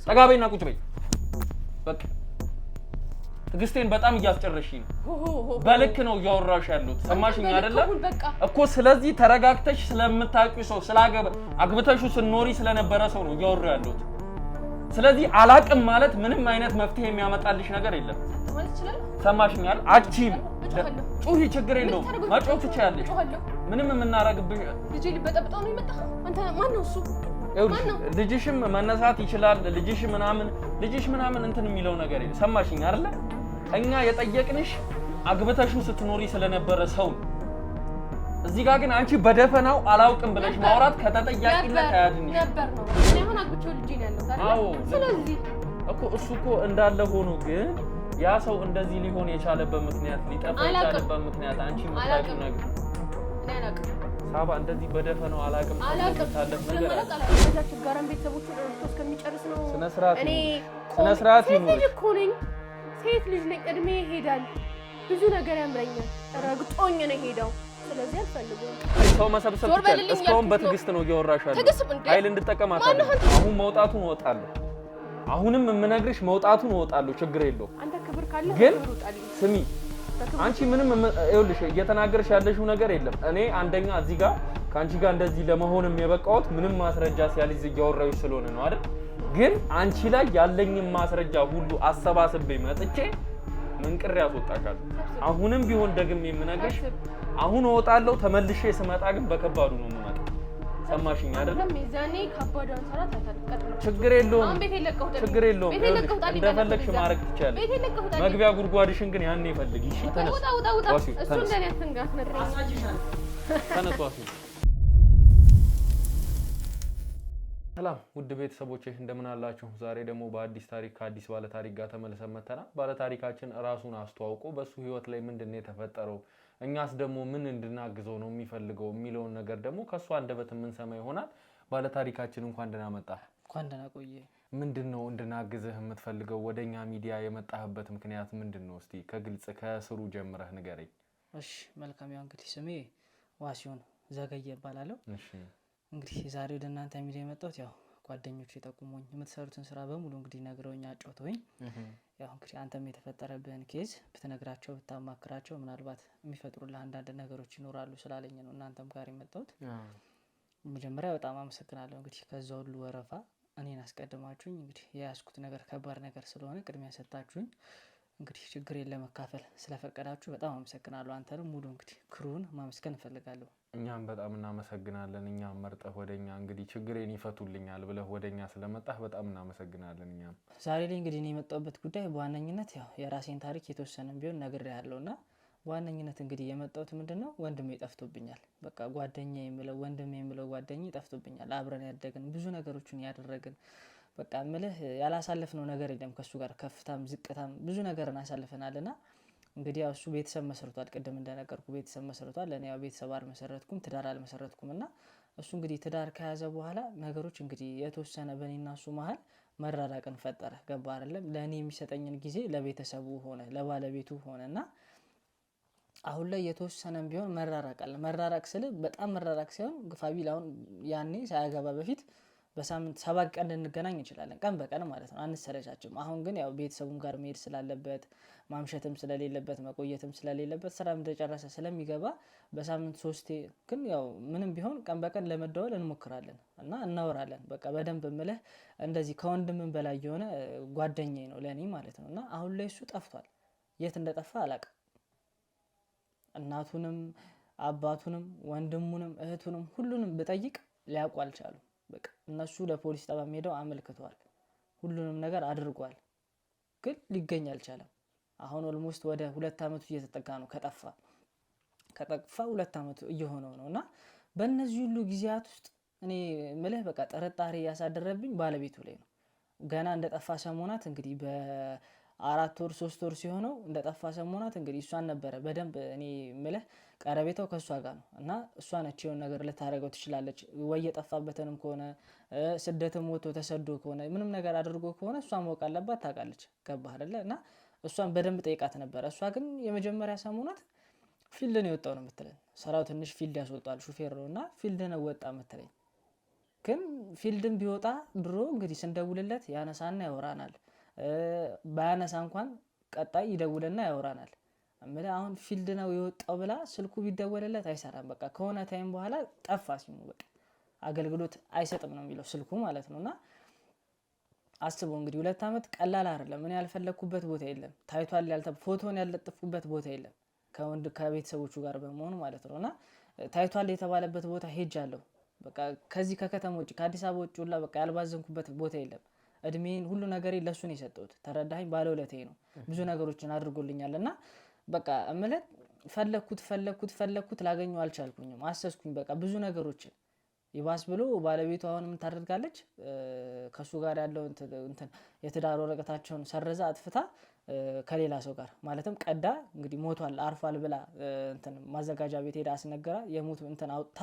ጠጋቤና ቁጭ በይ በቃ ትግስቴን በጣም እያስጨረሽኝ ነው በልክ ነው እያወራሽ ያለሁት ሰማሽኝ አይደለ እኮ ስለዚህ ተረጋግተሽ ስለምታውቂው ሰው አግብተሹ ስኖሪ ስለነበረ ሰው ነው እያወራሁ ያለሁት ስለዚህ አላቅም ማለት ምንም አይነት መፍትሄ የሚያመጣልሽ ነገር የለም ሰማሽኝ አይደል አቺም ጩሂ ችግር የለውም ማጮህ ትችያለሽ ምንም የምናረግብሽ ልጅ ሊበጠብጠው ነው የመጣው አንተ ማን ነው እሱ ልጅሽም መነሳት ይችላል ልጅሽ ምናምን እንትን የሚለው ነገር የለም ሰማሽኝ አይደለ እኛ የጠየቅንሽ አግብተሹ ስትኖሪ ስለነበረ ሰው እዚህ ጋር ግን አንቺ በደፈናው አላውቅም ብለሽ ማውራት ከተጠያቂነት አያድንሽ ነበር ነው እኔ አሁን አግብቼው ልጅ ነው ያለው ታዲያ ስለዚህ እሱ እኮ እንዳለ ሆኖ ግን ያ ሰው እንደዚህ ሊሆን የቻለበት ምክንያት ሊጠፋ የቻለበት ምክንያት አንቺ የምታውቂው ነገር እኔ አላውቅም ሳባ እንደዚህ በደፈናው አላውቅም ታለፍ ነገር እዛ ችጋራን ቤተሰቦቹ ደርሶ እስከሚጨርስ ነው ስነ ስርዓት ይኑር እኮ ነኝ ሴት ልጅ ነኝ እድሜ ይሄዳል ብዙ ነገር ያምረኛል ረግጦኝ ነው ሄዳው ስለዚህ አልፈልግም ሰው መሰብሰብ ይችላል እስካሁን በትግስት ነው እያወራሻለሁ ኃይል እንድጠቀም አሁን መውጣቱን እወጣለሁ አሁንም የምነግርሽ መውጣቱን እወጣለሁ ችግር የለውም አንተ ክብር ካለ ግን ስሚ አንቺ ምንም ይኸውልሽ እየተናገርሽ ያለሽው ነገር የለም እኔ አንደኛ እዚህ ጋር ካንቺ ጋር እንደዚህ ለመሆንም የበቃሁት ምንም ማስረጃ ሲያልዝ እያወራሁሽ ስለሆነ ነው አይደል ግን አንቺ ላይ ያለኝን ማስረጃ ሁሉ አሰባስቤ መጥቼ መንቅሬ ያስወጣሻለሁ አሁንም ቢሆን ደግሜ የምነግርሽ አሁን እወጣለሁ ተመልሼ ስመጣ ግን በከባዱ ነው የምመጣው ሰማሽኝ አይደል ሚዛኔ ከባዷን ሰራት አታልቀጥም ችግር የለውም እንደፈለግሽ ማድረግ ትችያለሽ መግቢያ ጉድጓድሽን ግን ያኔ ፈልጊ እሺ ተነስ ውጣ እሱ እንደኔ አትንጋት ተነስ ዋሲ ሰላም ውድ ቤተሰቦቼ እንደምን አላችሁ ዛሬ ደግሞ በአዲስ ታሪክ ከአዲስ ባለ ታሪክ ጋር ተመልሰን መተናል ባለ ታሪካችን ራሱን አስተዋውቆ በሱ ህይወት ላይ ምንድነው የተፈጠረው እኛስ ደግሞ ምን እንድናግዘው ነው የሚፈልገው የሚለውን ነገር ደግሞ ከሱ አንደበት የምንሰማ ይሆናል ባለ ታሪካችን እንኳን ደህና መጣ እንኳን ደህና ቆየ ምንድነው እንድናግዝህ የምትፈልገው ወደኛ ሚዲያ የመጣህበት ምክንያት ምንድነው እስቲ ከግልጽ ከስሩ ጀምረህ ንገረኝ እሺ መልካም ያው እንግዲህ ስሜ ዋሲሁን ዘገየ ይባላል እሺ እንግዲህ ዛሬ ወደ እናንተ ሚዲያ የመጣሁት ያው ጓደኞቼ ተጠቁሞኝ የምትሰሩትን ስራ በሙሉ እንግዲህ ነግረውኝ አጫውተውኝ ያው እንግዲህ አንተም የተፈጠረብህን ኬዝ ብትነግራቸው ብታማክራቸው ምናልባት የሚፈጥሩልህ አንዳንድ ነገሮች ይኖራሉ ስላለኝ ነው እናንተም ጋር የመጣሁት መጀመሪያ በጣም አመሰግናለሁ እንግዲህ ከዛ ሁሉ ወረፋ እኔን አስቀድማችሁኝ እንግዲህ የያዝኩት ነገር ከባድ ነገር ስለሆነ ቅድሚያ ሰጣችሁኝ እንግዲህ ችግሬን ለመካፈል ስለፈቀዳችሁ በጣም አመሰግናለሁ አንተንም ሙሉ እንግዲህ ክሩን ማመስገን እፈልጋለሁ እኛም በጣም እናመሰግናለን እኛም መርጠህ ወደኛ እንግዲህ ችግሬን ይፈቱልኛል ብለህ ወደኛ ስለመጣህ በጣም እናመሰግናለን እኛም ዛሬ ላይ እንግዲህ እኔ የመጣሁበት ጉዳይ በዋነኝነት ያው የራሴን ታሪክ የተወሰነም ቢሆን ነግሬያለሁና በዋነኝነት እንግዲህ የመጣሁት ምንድነው ወንድሜ ጠፍቶብኛል በቃ ጓደኛዬ የሚለው ወንድሜ የሚለው ጓደኛዬ ጠፍቶብኛል አብረን ያደግን ብዙ ነገሮችን ያደረግን በቃ ምልህ ያላሳለፍነው ነገር የለም ከሱ ጋር ከፍታም ዝቅታም ብዙ ነገርን አሳልፈናልና እንግዲህ ያው እሱ ቤተሰብ መስርቷል ቅድም እንደነገርኩ ቤተሰብ መስርቷል ለኔ ያው ቤተሰብ አልመሰረትኩም ትዳር አልመሰረትኩምና እሱ እንግዲህ ትዳር ከያዘ በኋላ ነገሮች እንግዲህ የተወሰነ በኔና እሱ መሃል መራራቅን ፈጠረ ገባ አይደለም ለኔ የሚሰጠኝን ጊዜ ለቤተሰቡ ሆነ ለባለቤቱ ሆነና አሁን ላይ የተወሰነም ቢሆን መራራቅ ስለ በጣም መራራቅ ሳይሆን ግፋቢል አሁን ያኔ ሳያገባ በፊት በሳምንት 7 ቀን ልንገናኝ እንችላለን ቀን በቀን ማለት ነው አንሰለቻችም አሁን ግን ያው ቤተሰቡም ጋር መሄድ ስላለበት ማምሸትም ስለሌለበት መቆየትም ስለሌለበት ስራም እንደጨረሰ ስለሚገባ በሳምንት 3 ግን ያው ምንም ቢሆን ቀን በቀን ለመደወል እንሞክራለን እና እናወራለን በቃ በደንብ ምልህ እንደዚህ ከወንድምም በላይ የሆነ ጓደኛዬ ነው ለኔ ማለት ነውና አሁን ላይ እሱ ጠፍቷል የት እንደጠፋ አላውቅም እናቱንም አባቱንም ወንድሙንም እህቱንም ሁሉንም በጠይቅ ሊያውቁ አልቻሉም በቃ እነሱ ለፖሊስ ጣቢያ ሄደው አመልክተዋል ሁሉንም ነገር አድርጓል ግን ሊገኝ አልቻለም አሁን ኦልሞስት ወደ 2 አመት እየተጠጋ ነው ከጠፋ 2 አመት እየሆነው ነውና በእነዚህ ሁሉ ጊዜያት ውስጥ እኔ ምልህ በቃ ጥርጣሬ ያሳደረብኝ ባለቤቱ ላይ ነው ገና እንደጠፋ ሰሞናት እንግዲህ በ4 ወር 3 ወር ሲሆነው እንደጠፋ ሰሞናት እንግዲህ እሷን ነበር በደንብ እኔ ምልህ ቀረቤታው ከሷ ጋር ነው እና እሷ ነች የሆነ ነገር ልታረጋው ትችላለች ወይ የጠፋበተንም ከሆነ ስደትም ወጥቶ ተሰዶ ከሆነ ምንም ነገር አድርጎ ከሆነ እሷ ማወቅ አለባት ታውቃለች ገባህ አይደለ እና እሷን በደንብ ጠይቃት ነበር እሷ ግን የመጀመሪያ ሰሞናት ፊልድ ነው የወጣው ነው የምትለኝ ስራው ትንሽ ፊልድ ያስወጣል ሹፌር ነውና ፊልድ ነው ወጣ የምትለኝ ግን ፊልድም ቢወጣ ድሮ እንግዲህ ስንደውልለት ያነሳና ያወራናል። ባያነሳ እንኳን ቀጣይ ይደውልና ያወራናል። አሁን ፊልድ ነው የወጣው ብላ ስልኩ ቢደወልለት አይሰራም። በቃ ከሆነ ታይም በኋላ ጠፋ ሲሙ በቃ አገልግሎት አይሰጥም ነው የሚለው ስልኩ ማለት ነውና አስበው እንግዲህ 2 አመት ቀላል አይደለም። እኔ ያልፈለኩበት ቦታ የለም፣ ታይቷል ፎቶን ያልለጥፉበት ቦታ የለም ከቤተሰቦቹ ጋር በመሆኑ ማለት ነውና ታይቷል የተባለበት ቦታ ሄጃለሁ። በቃ ከዚህ ከከተማ ውጭ ከአዲስ አበባ ውጭ ሁላ በቃ ያልባዘንኩበት ቦታ የለም። እድሜን ሁሉ ነገሬ ለሱ ነው የሰጠሁት። ተረዳኸኝ? ባለውለታዬ ነው፣ ብዙ ነገሮችን አድርጎልኛልና በቃ እምልህ ፈለኩት ላገኘው አልቻልኩኝም። አሰስኩኝ በቃ ብዙ ነገሮችን ይባስ ብሎ ባለቤቱ አሁን ምን ታደርጋለች? ከሱ ጋር ያለው እንትን የትዳር ወረቀታቸውን ሰርዛ አጥፍታ ከሌላ ሰው ጋር ማለትም ቀዳ እንግዲህ ሞቷል አርፏል ብላ እንትን ማዘጋጃ ቤት ሄዳ አስነገራ የሞት እንትን አውጥታ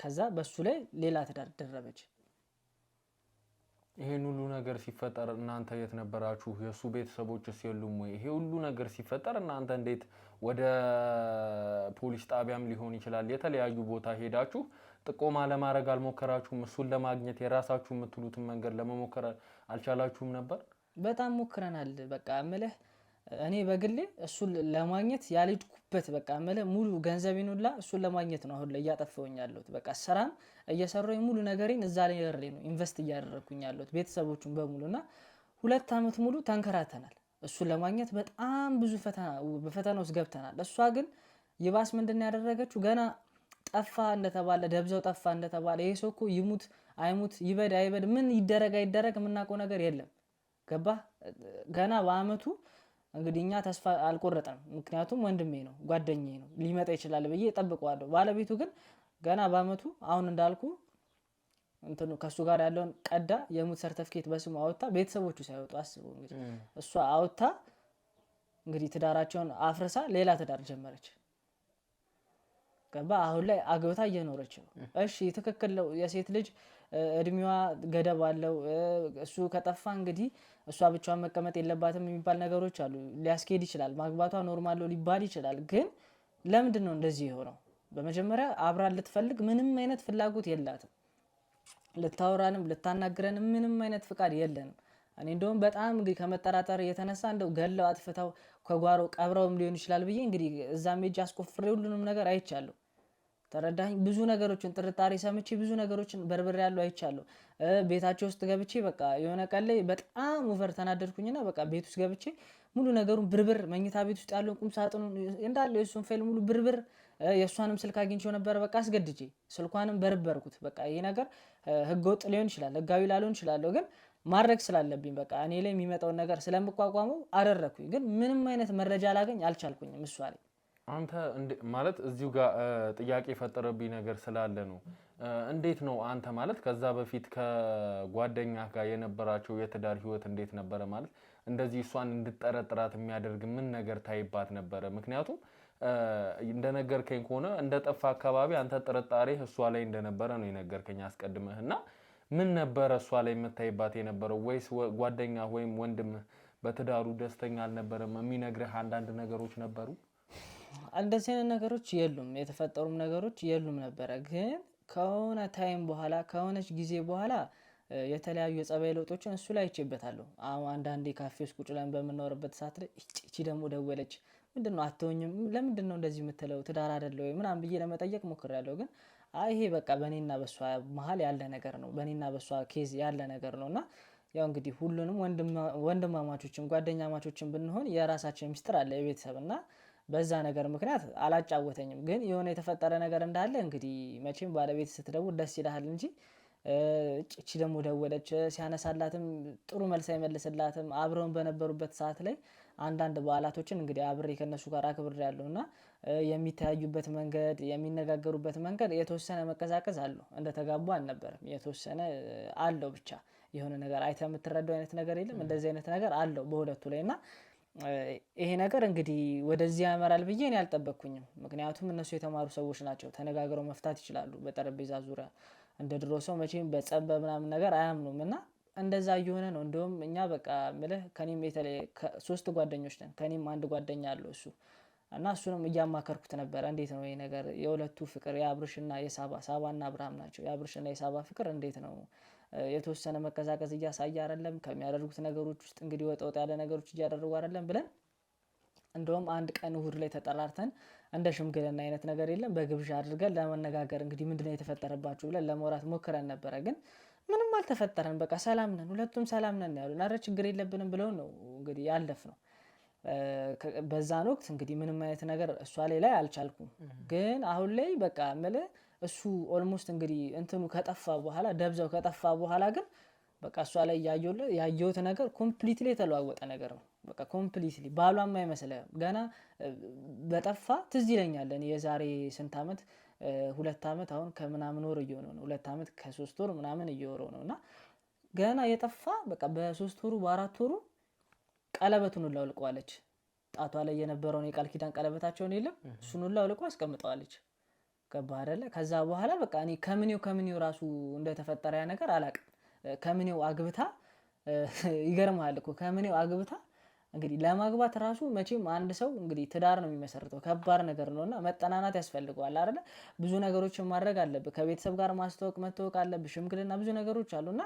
ከዛ በሱ ላይ ሌላ ትዳር ደረበች። ይሄን ሁሉ ነገር ሲፈጠር እናንተ የት ነበራችሁ? የሱ ቤተሰቦችስ የሉም ወይ? ይሄ ሁሉ ነገር ሲፈጠር እናንተ እንዴት ወደ ፖሊስ ጣቢያም ሊሆን ይችላል የተለያዩ ቦታ ሄዳችሁ ጥቆማ ለማድረግ አልሞከራችሁም? እሱን ለማግኘት የራሳችሁ የምትሉትን መንገድ ለመሞከር አልቻላችሁም ነበር? በጣም ሞክረናል። በቃ እምልህ እኔ በግሌ እሱን ለማግኘት ያልሄድኩበት በቃ እምልህ ሙሉ ገንዘቤን ሁላ እሱን ለማግኘት ነው አሁን ላይ እያጠፋሁኝ ያለሁት። በቃ ስራም እየሰራሁኝ ሙሉ ነገሬን እዛ ላይ ነው ኢንቨስት እያደረኩኝ ያለሁት ቤተሰቦቹን በሙሉና 2 አመት ሙሉ ተንከራተናል። እሱን ለማግኘት በጣም ብዙ በፈተና ውስጥ ገብተናል። እሷ ግን ይባስ ምንድነው ያደረገችው? ገና ጠፋ እንደተባለ ደብዛው ጠፋ እንደተባለ ይሄ ሰው እኮ ይሙት አይሙት ይበድ አይበድ ምን ይደረግ አይደረግ የምናውቀው ነገር የለም። ገባ? ገና በአመቱ እንግዲህ እኛ ተስፋ አልቆረጠም። ምክንያቱም ወንድሜ ነው ጓደኛዬ ነው ሊመጣ ይችላል ብዬ እጠብቀዋለሁ። ባለቤቱ ግን ገና በአመቱ አሁን እንዳልኩ እንትኑ ከሱ ጋር ያለውን ቀዳ የሙት ሰርተፊኬት በስሙ አውጥታ ቤተሰቦቹ ሳይወጡ አስቡ እንግዲህ እሷ አውጥታ እንግዲህ ትዳራቸውን አፍርሳ ሌላ ትዳር ጀመረች። ገባ? አሁን ላይ አግብታ እየኖረች ነው። እሺ ትክክል ነው። የሴት ልጅ እድሜዋ ገደብ አለው። እሱ ከጠፋ እንግዲህ እሷ ብቻዋን መቀመጥ የለባትም የሚባል ነገሮች አሉ። ሊያስኬድ ይችላል። ማግባቷ ኖርማል ነው ሊባል ይችላል። ግን ለምንድን ነው እንደዚህ የሆነው? በመጀመሪያ አብራን ልትፈልግ ምንም አይነት ፍላጎት የላትም። ልታወራንም ልታናግረንም ምንም አይነት ፍቃድ የለንም። እኔ እንደውም በጣም እንግዲህ ከመጠራጠር የተነሳ እንደው ገለው አጥፍተው ከጓሮ ቀብረውም ሊሆን ይችላል ብዬ እንግዲህ እዛም ሄጄ አስቆፍሬ ሁሉንም ነገር አይቻለሁ። ተረዳኝ። ብዙ ነገሮችን ጥርጣሬ ሰምቼ ብዙ ነገሮችን በርብሬ ያለው አይቻለሁ። ቤታቸው ውስጥ ገብቼ በቃ የሆነ ቀን ላይ በጣም ኦቨር ተናደድኩኝና በቃ ቤት ውስጥ ገብቼ ሙሉ ነገሩን ብርብር መኝታ ቤት ውስጥ ያለውን ቁም ሳጥኑን እንዳለ የእሱን ፋይል ሙሉ ብርብር የእሷንም ስልክ አግኝቼው ነበር። በቃ አስገድጄ ስልኳንም በርበርኩት። በቃ ይሄ ነገር ህገወጥ ሊሆን ይችላል ህጋዊ ላልሆን ይችላለሁ፣ ግን ማድረግ ስላለብኝ በቃ እኔ ላይ የሚመጣውን ነገር ስለምቋቋመው አደረኩኝ። ግን ምንም አይነት መረጃ ላገኝ አልቻልኩኝም እሷ ላይ። አንተ ማለት እዚሁ ጋር ጥያቄ የፈጠረብኝ ነገር ስላለ ነው። እንዴት ነው አንተ ማለት ከዛ በፊት ከጓደኛ ጋር የነበራቸው የትዳር ህይወት እንዴት ነበረ? ማለት እንደዚህ እሷን እንድጠረጥራት የሚያደርግ ምን ነገር ታይባት ነበረ? ምክንያቱም እንደነገርከኝ ከሆነ እንደጠፋ አካባቢ አንተ ጥርጣሬ እሷ ላይ እንደነበረ ነው የነገርከኝ አስቀድመህ እና ምን ነበረ እሷ ላይ የምታይባት የነበረው? ወይስ ጓደኛ ወይም ወንድም በትዳሩ ደስተኛ አልነበረም? የሚነግርህ አንዳንድ ነገሮች ነበሩ? እንደዚህ አይነት ነገሮች የሉም፣ የተፈጠሩም ነገሮች የሉም ነበረ። ግን ከሆነ ታይም በኋላ ከሆነች ጊዜ በኋላ የተለያዩ የጸባይ ለውጦችን እሱ ላይ አይቼበታለሁ። አሁን አንዳንዴ ካፌ ውስጥ ቁጭ ብለን በምናወራበት ሰዓት ላይ እቺ ደግሞ ደወለች፣ ምንድነው አትሆኝም? ለምንድነው እንደዚህ የምትለው? ትዳር አይደለ ወይ ምናምን ብዬ ለመጠየቅ ሞክሬያለሁ። ግን ይሄ በቃ በእኔና በሷ መሀል ያለ ነገር ነው፣ በእኔና በሷ ኬዝ ያለ ነገር ነውና ያው እንግዲህ ሁሉንም ወንድማማቾችን ጓደኛማቾችን ብንሆን የራሳችን ሚስጥር አለ የቤተሰብና በዛ ነገር ምክንያት አላጫወተኝም። ግን የሆነ የተፈጠረ ነገር እንዳለ እንግዲህ መቼም ባለቤት ስትደውል ደስ ይልሃል እንጂ እቺ ደግሞ ደወለች፣ ሲያነሳላትም ጥሩ መልስ አይመልስላትም። አብረውን በነበሩበት ሰዓት ላይ አንዳንድ በዓላቶችን እንግዲህ አብሬ ከነሱ ጋር አክብሬያለሁና የሚተያዩበት መንገድ የሚነጋገሩበት መንገድ የተወሰነ መቀዛቀዝ አለው። እንደተጋቡ አልነበረም፣ የተወሰነ አለው። ብቻ የሆነ ነገር አይተህ የምትረዳው አይነት ነገር የለም፣ እንደዚህ አይነት ነገር አለው በሁለቱ ላይና ይሄ ነገር እንግዲህ ወደዚህ ያመራል ብዬ እኔ አልጠበቅኩኝም። ምክንያቱም እነሱ የተማሩ ሰዎች ናቸው፣ ተነጋግረው መፍታት ይችላሉ በጠረጴዛ ዙሪያ። እንደ ድሮ ሰው መቼም በጸብ ምናምን ነገር አያምኑም እና እንደዛ እየሆነ ነው። እንደውም እኛ በቃ ምልህ ከኔም የተለየ 3 ጓደኞች ነን። ከኔም አንድ ጓደኛ አለው እሱ እና እሱንም እያማከርኩት ነበር። እንዴት ነው ይሄ ነገር የሁለቱ ፍቅር የአብርሽና ሳባና አብርሃም ናቸው። የአብርሽና የሳባ ፍቅር እንዴት ነው የተወሰነ መቀዛቀዝ እያሳየ አይደለም? ከሚያደርጉት ነገሮች ውስጥ እንግዲህ ወጣ ያለ ነገሮች እያደረጉ አይደለም ብለን እንደውም አንድ ቀን እሁድ ላይ ተጠራርተን እንደ ሽምግልና አይነት ነገር የለም በግብዣ አድርገን ለመነጋገር እንግዲህ ምንድነው የተፈጠረባችሁ ብለን ለማውራት ሞክረን ነበረ። ግን ምንም አልተፈጠረም። በቃ ሰላም ነን፣ ሁለቱም ሰላም ነን ያሉን። ኧረ ችግር የለብንም ብለው ነው እንግዲህ ያለፍነው። በዛን ወቅት እንግዲህ ምንም አይነት ነገር እሷ ላይ አልቻልኩም። ግን አሁን ላይ በቃ እምልህ እሱ ኦልሞስት እንግዲህ እንትኑ ከጠፋ በኋላ ደብዛው ከጠፋ በኋላ ግን በቃ እሷ ላይ ያየሁት ነገር ኮምፕሊትሊ የተለዋወጠ ነገር ነው። በቃ ኮምፕሊትሊ ባሏም አይመስልም። ገና በጠፋ ትዝ ይለኛል እኔ የዛሬ ስንት ዓመት 2 ዓመት አሁን ከምናምን ወር እየሆነው ነው 2 ዓመት ከ3 ወር ምናምን እየወረው ነው። እና ገና የጠፋ በቃ በ3 ወሩ በ4 ወሩ ቀለበቱን ሁላ አውልቀዋለች። ጣቷ ላይ የነበረውን የቃል ኪዳን ቀለበታቸውን የለም እሱን ሁላ አውልቀው አስቀምጠዋለች። ገባ አይደለ? ከዛ በኋላ በቃ እኔ ከምኔው ራሱ እንደተፈጠረ ያ ነገር አላቅም። ከምኔው አግብታ ይገርማል እኮ ከምኔው አግብታ እንግዲህ ለማግባት ራሱ መቼም አንድ ሰው እንግዲህ ትዳር ነው የሚመሰርተው ከባድ ነገር ነውና መጠናናት ያስፈልገዋል አይደለ? ብዙ ነገሮችን ማድረግ አለብህ። ከቤተሰብ ጋር መተዋወቅ አለብህ። ሽምግልና ብዙ ነገሮች አሉና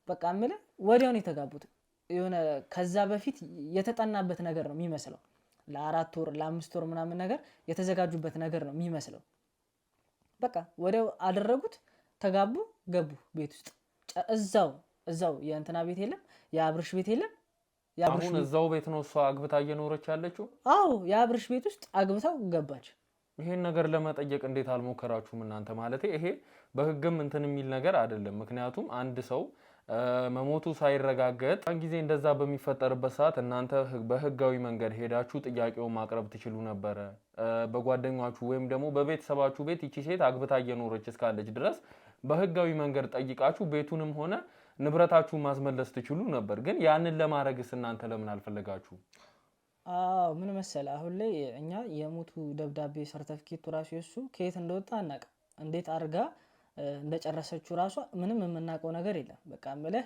በቃ እምልህ ወዲያው ነው የተጋቡት። የሆነ ከዛ በፊት የተጠናበት ነገር ነው የሚመስለው። ለ4 ወር ለ5 ወር ምናምን ነገር የተዘጋጁበት ነገር ነው የሚመስለው። በቃ ወዲያው አደረጉት፣ ተጋቡ፣ ገቡ ቤት ውስጥ እዛው የእንትና ቤት የለም የአብርሽ ቤት የለም። አሁን እዛው ቤት ነው እሷ አግብታ እየኖረች ያለችው። አዎ የአብርሽ ቤት ውስጥ አግብታው ገባች። ይሄን ነገር ለመጠየቅ እንዴት አልሞከራችሁም እናንተ? ማለት ይሄ በህግም እንትን የሚል ነገር አይደለም። ምክንያቱም አንድ ሰው መሞቱ ሳይረጋገጥ ያን ጊዜ እንደዛ በሚፈጠርበት ሰዓት እናንተ በህጋዊ መንገድ ሄዳችሁ ጥያቄውን ማቅረብ ትችሉ ነበረ። በጓደኛችሁ ወይም ደግሞ በቤተሰባችሁ ቤት ይቺ ሴት አግብታ እየኖረች እስካለች ድረስ በህጋዊ መንገድ ጠይቃችሁ ቤቱንም ሆነ ንብረታችሁን ማስመለስ ትችሉ ነበር። ግን ያንን ለማድረግስ እናንተ ለምን አልፈለጋችሁ? አዎ ምን መሰለህ አሁን ላይ እኛ የሞቱ ደብዳቤ ሰርተፊኬቱ ራሱ የሱ ከየት እንደወጣ አናውቅም። እንዴት አድርጋ እንደጨረሰችው ራሷ ምንም የምናውቀው ነገር የለም። በቃ እምልህ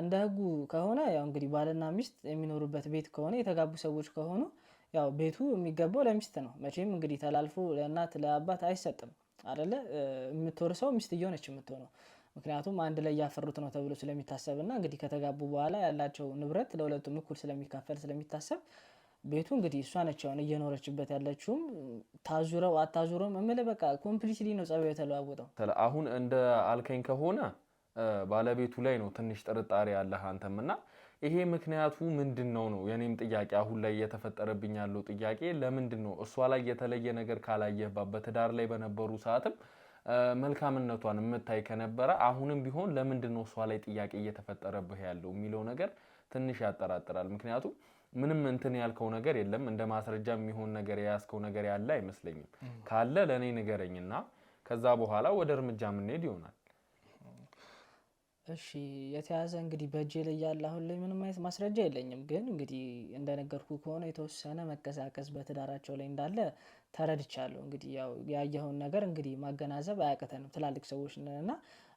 እንደ ህጉ ከሆነ ያው እንግዲህ ባልና ሚስት የሚኖሩበት ቤት ከሆነ የተጋቡ ሰዎች ከሆኑ ያው ቤቱ የሚገባው ለሚስት ነው። መቼም እንግዲህ ተላልፎ ለእናት ለአባት አይሰጥም አይደለ? የምትወርሰው ሚስትየው ነች የምትሆነው። ምክንያቱም አንድ ላይ ያፈሩት ነው ተብሎ ስለሚታሰብና እንግዲህ ከተጋቡ በኋላ ያላቸው ንብረት ለሁለቱም እኩል ስለሚካፈል ስለሚታሰብ ቤቱ እንግዲህ እሷ ነች አሁን እየኖረችበት ያለችውም። ታዙረው አታዙረውም እምልህ በቃ ኮምፕሊትሊ ነው ጸባዩ የተለዋወጠው። አሁን እንደ አልከኝ ከሆነ ባለቤቱ ላይ ነው ትንሽ ጥርጣሬ ያለህ አንተም እና ይሄ ምክንያቱ ምንድን ነው ነው የኔም ጥያቄ። አሁን ላይ እየተፈጠረብኝ ያለው ጥያቄ ለምንድን ነው እሷ ላይ የተለየ ነገር ካላየህባት በትዳር ላይ በነበሩ ሰዓትም መልካምነቷን የምታይ ከነበረ አሁንም ቢሆን ለምንድን ነው እሷ ላይ ጥያቄ እየተፈጠረብህ ያለው የሚለው ነገር ትንሽ ያጠራጥራል። ምክንያቱም ምንም እንትን ያልከው ነገር የለም፣ እንደ ማስረጃ የሚሆን ነገር የያዝከው ነገር ያለ አይመስለኝም። ካለ ለእኔ ንገረኝና ከዛ በኋላ ወደ እርምጃ የምንሄድ ይሆናል። እሺ የተያዘ እንግዲህ በእጄ ላይ ያለ አሁን ላይ ምንም አይነት ማስረጃ የለኝም። ግን እንግዲህ እንደነገርኩ ከሆነ የተወሰነ መቀዛቀዝ በትዳራቸው ላይ እንዳለ ተረድቻለሁ። እንግዲህ ያው ያየኸውን ነገር እንግዲህ ማገናዘብ አያቅተንም፣ ትላልቅ ሰዎች ነን እና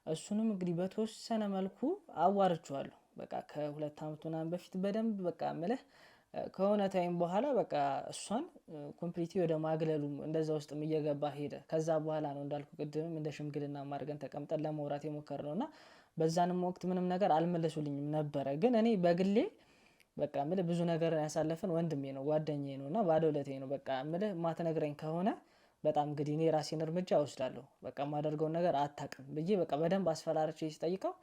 እሱንም እንግዲህ በተወሰነ መልኩ አዋርቼዋለሁ። በቃ ከ2 ዓመት ምናምን በፊት በደንብ በቃ እምልህ ከሆነ ታይም በኋላ በቃ እሷን ኮምፕሊት ወደ ማግለሉ እንደዛ ውስጥም እየገባ ሄደ። ከዛ በኋላ ነው እንዳልኩ ቅድምም እንደ ሽምግልና ማድረገን ተቀምጠን ለመውራት የሞከርነው እና በዛንም ወቅት ምንም ነገር አልመለሱልኝም ነበረ። ግን እኔ በግሌ በቃ እምልህ ብዙ ነገር ያሳለፈን ወንድሜ ነው ጓደኛዬ ነው እና ባለውለቴ ነው። በቃ እምልህ ማትነግረኝ ከሆነ በጣም እንግዲህ እኔ ራሴን እርምጃ እወስዳለሁ። በቃ የማደርገውን ነገር አታውቅም ብዬ በቃ በደንብ አስፈራርቼ ሲጠይቀው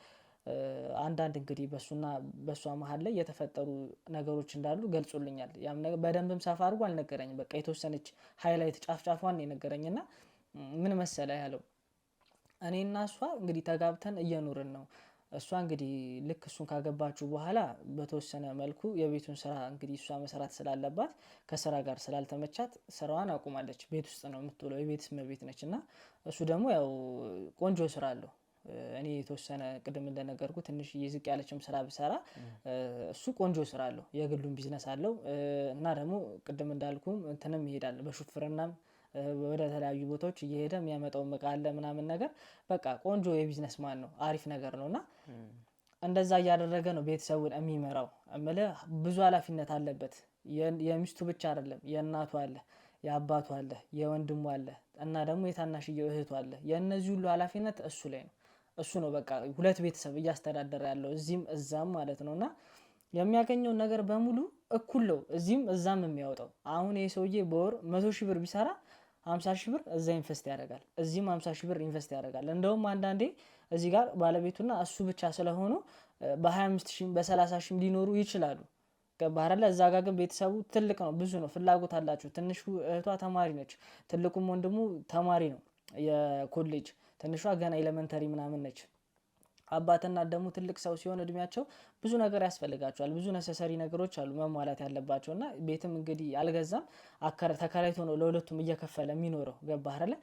አንዳንድ እንግዲህ በሷ መሀል ላይ የተፈጠሩ ነገሮች እንዳሉ ገልጾልኛል። ያም ነገር በደንብም ሰፋ አድርጎ አልነገረኝም። በቃ የተወሰነች ሃይላይት ጫፍጫፏን የነገረኝና ምን መሰለህ ያለው እኔና እሷ እንግዲህ ተጋብተን እየኖርን ነው። እሷ እንግዲህ ልክ እሱን ካገባችሁ በኋላ በተወሰነ መልኩ የቤቱን ስራ እንግዲህ እሷ መስራት ስላለባት ከስራ ጋር ስላልተመቻት ስራዋን አቁማለች። ቤት ውስጥ ነው የምትውለው፣ የቤት እመቤት ነች እና እሱ ደግሞ ያው ቆንጆ ስራ አለው። እኔ የተወሰነ ቅድም እንደነገርኩ ትንሽ ዝቅ ያለችም ስራ ብሰራ እሱ ቆንጆ ስራ አለው፣ የግሉን ቢዝነስ አለው እና ደግሞ ቅድም እንዳልኩም እንትንም ይሄዳል በሹፍርናም ወደ ተለያዩ ቦታዎች እየሄደ የሚያመጣው እቃ አለ ምናምን ነገር በቃ ቆንጆ የቢዝነስ ማን ነው፣ አሪፍ ነገር ነውና እንደዛ እያደረገ ነው ቤተሰቡን የሚመራው። እምልህ ብዙ ኃላፊነት አለበት። የሚስቱ ብቻ አይደለም የእናቱ አለ፣ የአባቱ አለ፣ የወንድሙ አለ እና ደግሞ የታናሽየው እህቱ አለ። የእነዚህ ሁሉ ኃላፊነት እሱ ላይ ነው። እሱ ነው በቃ ሁለት ቤተሰብ እያስተዳደረ ያለው እዚህም እዛም ማለት ነው። እና የሚያገኘውን ነገር በሙሉ እኩል ነው እዚህም እዛም የሚያወጣው። አሁን ይሄ ሰውዬ በወር 100 ሺህ ብር ቢሰራ 50 ሺህ ብር እዛ ኢንቨስት ያደርጋል፣ እዚህም 50 ሺህ ብር ኢንቨስት ያደርጋል። እንደውም አንዳንዴ እዚህ ጋር ባለቤቱና እሱ ብቻ ስለሆኑ በ25 ሺህ በ30 ሺህ ሊኖሩ ይችላሉ። ገባህ አይደለ? እዛ ጋር ግን ቤተሰቡ ትልቅ ነው፣ ብዙ ነው፣ ፍላጎት አላቸው። ትንሹ እህቷ ተማሪ ነች፣ ትልቁም ወንድሙ ተማሪ ነው የኮሌጅ፣ ትንሿ ገና ኤሌመንተሪ ምናምን ነች። አባትና ደግሞ ትልቅ ሰው ሲሆን እድሜያቸው ብዙ ነገር ያስፈልጋቸዋል። ብዙ ነሰሰሪ ነገሮች አሉ መሟላት ያለባቸው እና ቤትም እንግዲህ አልገዛም፣ ተከራይቶ ነው ለሁለቱም እየከፈለ የሚኖረው። ገባህ አይደለ?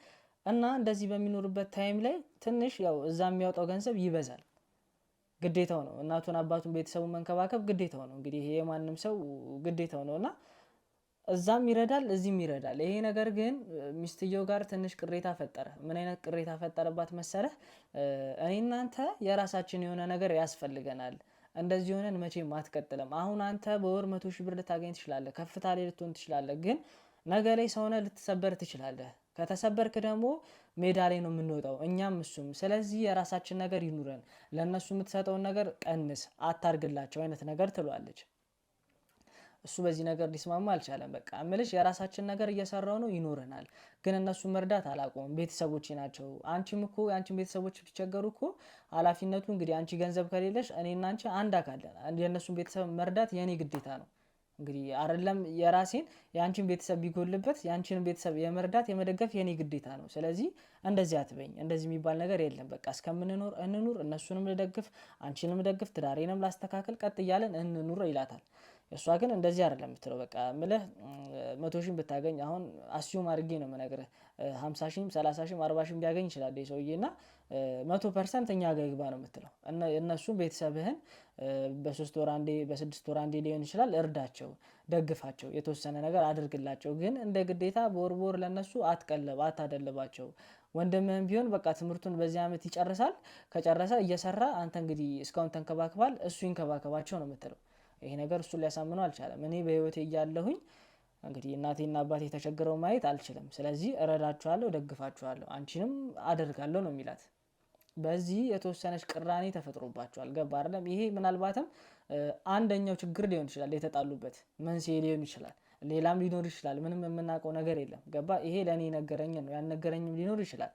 እና እንደዚህ በሚኖርበት ታይም ላይ ትንሽ ያው እዛ የሚያወጣው ገንዘብ ይበዛል። ግዴታው ነው። እናቱን አባቱን ቤተሰቡን መንከባከብ ግዴታው ነው። እንግዲህ ይሄ የማንም ሰው ግዴታው ነው እና እዛም ይረዳል እዚህም ይረዳል። ይሄ ነገር ግን ሚስትየው ጋር ትንሽ ቅሬታ ፈጠረ። ምን አይነት ቅሬታ ፈጠረባት መሰለህ? እኔ እናንተ የራሳችን የሆነ ነገር ያስፈልገናል፣ እንደዚህ ሆነን መቼም አትቀጥልም። አሁን አንተ በወር 100 ሺህ ብር ልታገኝ ትችላለህ፣ ከፍታ ላይ ልትሆን ትችላለህ። ግን ነገ ላይ ሰውነ ልትሰበር ትችላለህ። ከተሰበርክ ደግሞ ሜዳ ላይ ነው የምንወጣው እኛም እሱም። ስለዚህ የራሳችን ነገር ይኑረን፣ ለእነሱ የምትሰጠውን ነገር ቀንስ፣ አታርግላቸው አይነት ነገር ትሏለች። እሱ በዚህ ነገር ሊስማማ አልቻለም። በቃ እምልሽ የራሳችን ነገር እየሰራው ነው ይኖረናል፣ ግን እነሱ መርዳት አላቆም፣ ቤተሰቦቼ ናቸው። አንቺም እኮ የአንቺን ቤተሰቦች ቢቸገሩ እኮ ኃላፊነቱ እንግዲህ አንቺ ገንዘብ ከሌለሽ እኔና አንቺ አንድ አካል ነን። የእነሱን ቤተሰብ መርዳት የኔ ግዴታ ነው። እንግዲህ አይደለም የራሴን የአንቺን ቤተሰብ ቢጎልበት የአንቺን ቤተሰብ የመርዳት የመደገፍ የኔ ግዴታ ነው። ስለዚህ እንደዚህ አትበኝ፣ እንደዚህ የሚባል ነገር የለም። በቃ እስከምንኖር እንኑር፣ እነሱንም ልደግፍ፣ አንቺንም ልደግፍ፣ ትዳሬንም ላስተካከል፣ ቀጥ እያለን እንኑር ይላታል። እሷ ግን እንደዚህ አይደለም የምትለው። በቃ ምልህ 100 ሺህ ብታገኝ አሁን አስዩም አድርጌ ነው የምነግርህ 50 ሺህም 30 ሺህም 40 ሺህም ሊያገኝ ይችላል ሰውዬ እና 100% እኛ ጋር ይግባ ነው የምትለው። እነሱም ቤተሰብህን በ3 ወር አንዴ በ6 ወር አንዴ ሊሆን ይችላል እርዳቸው፣ ደግፋቸው፣ የተወሰነ ነገር አድርግላቸው። ግን እንደ ግዴታ በወር በወር ለነሱ አትቀለብ፣ አታደልባቸው። ወንድምህም ቢሆን በቃ ትምህርቱን በዚህ ዓመት ይጨርሳል። ከጨረሰ እየሰራ አንተ እንግዲህ እስካሁን ተንከባክባል፣ እሱ ይንከባከባቸው ነው የምትለው። ይሄ ነገር እሱን ሊያሳምነው አልቻለም። እኔ በህይወቴ እያለሁኝ እንግዲህ እናቴና አባቴ ተቸግረው ማየት አልችልም። ስለዚህ እረዳችኋለሁ፣ ደግፋችኋለሁ፣ አንቺንም አደርጋለሁ ነው የሚላት። በዚህ የተወሰነች ቅራኔ ተፈጥሮባቸዋል። ገባ አይደለም? ይሄ ምናልባትም አንደኛው ችግር ሊሆን ይችላል፣ የተጣሉበት መንስኤ ሊሆን ይችላል፣ ሌላም ሊኖር ይችላል። ምንም የምናውቀው ነገር የለም። ገባ? ይሄ ለእኔ ነገረኝ ነው፣ ያልነገረኝም ሊኖር ይችላል።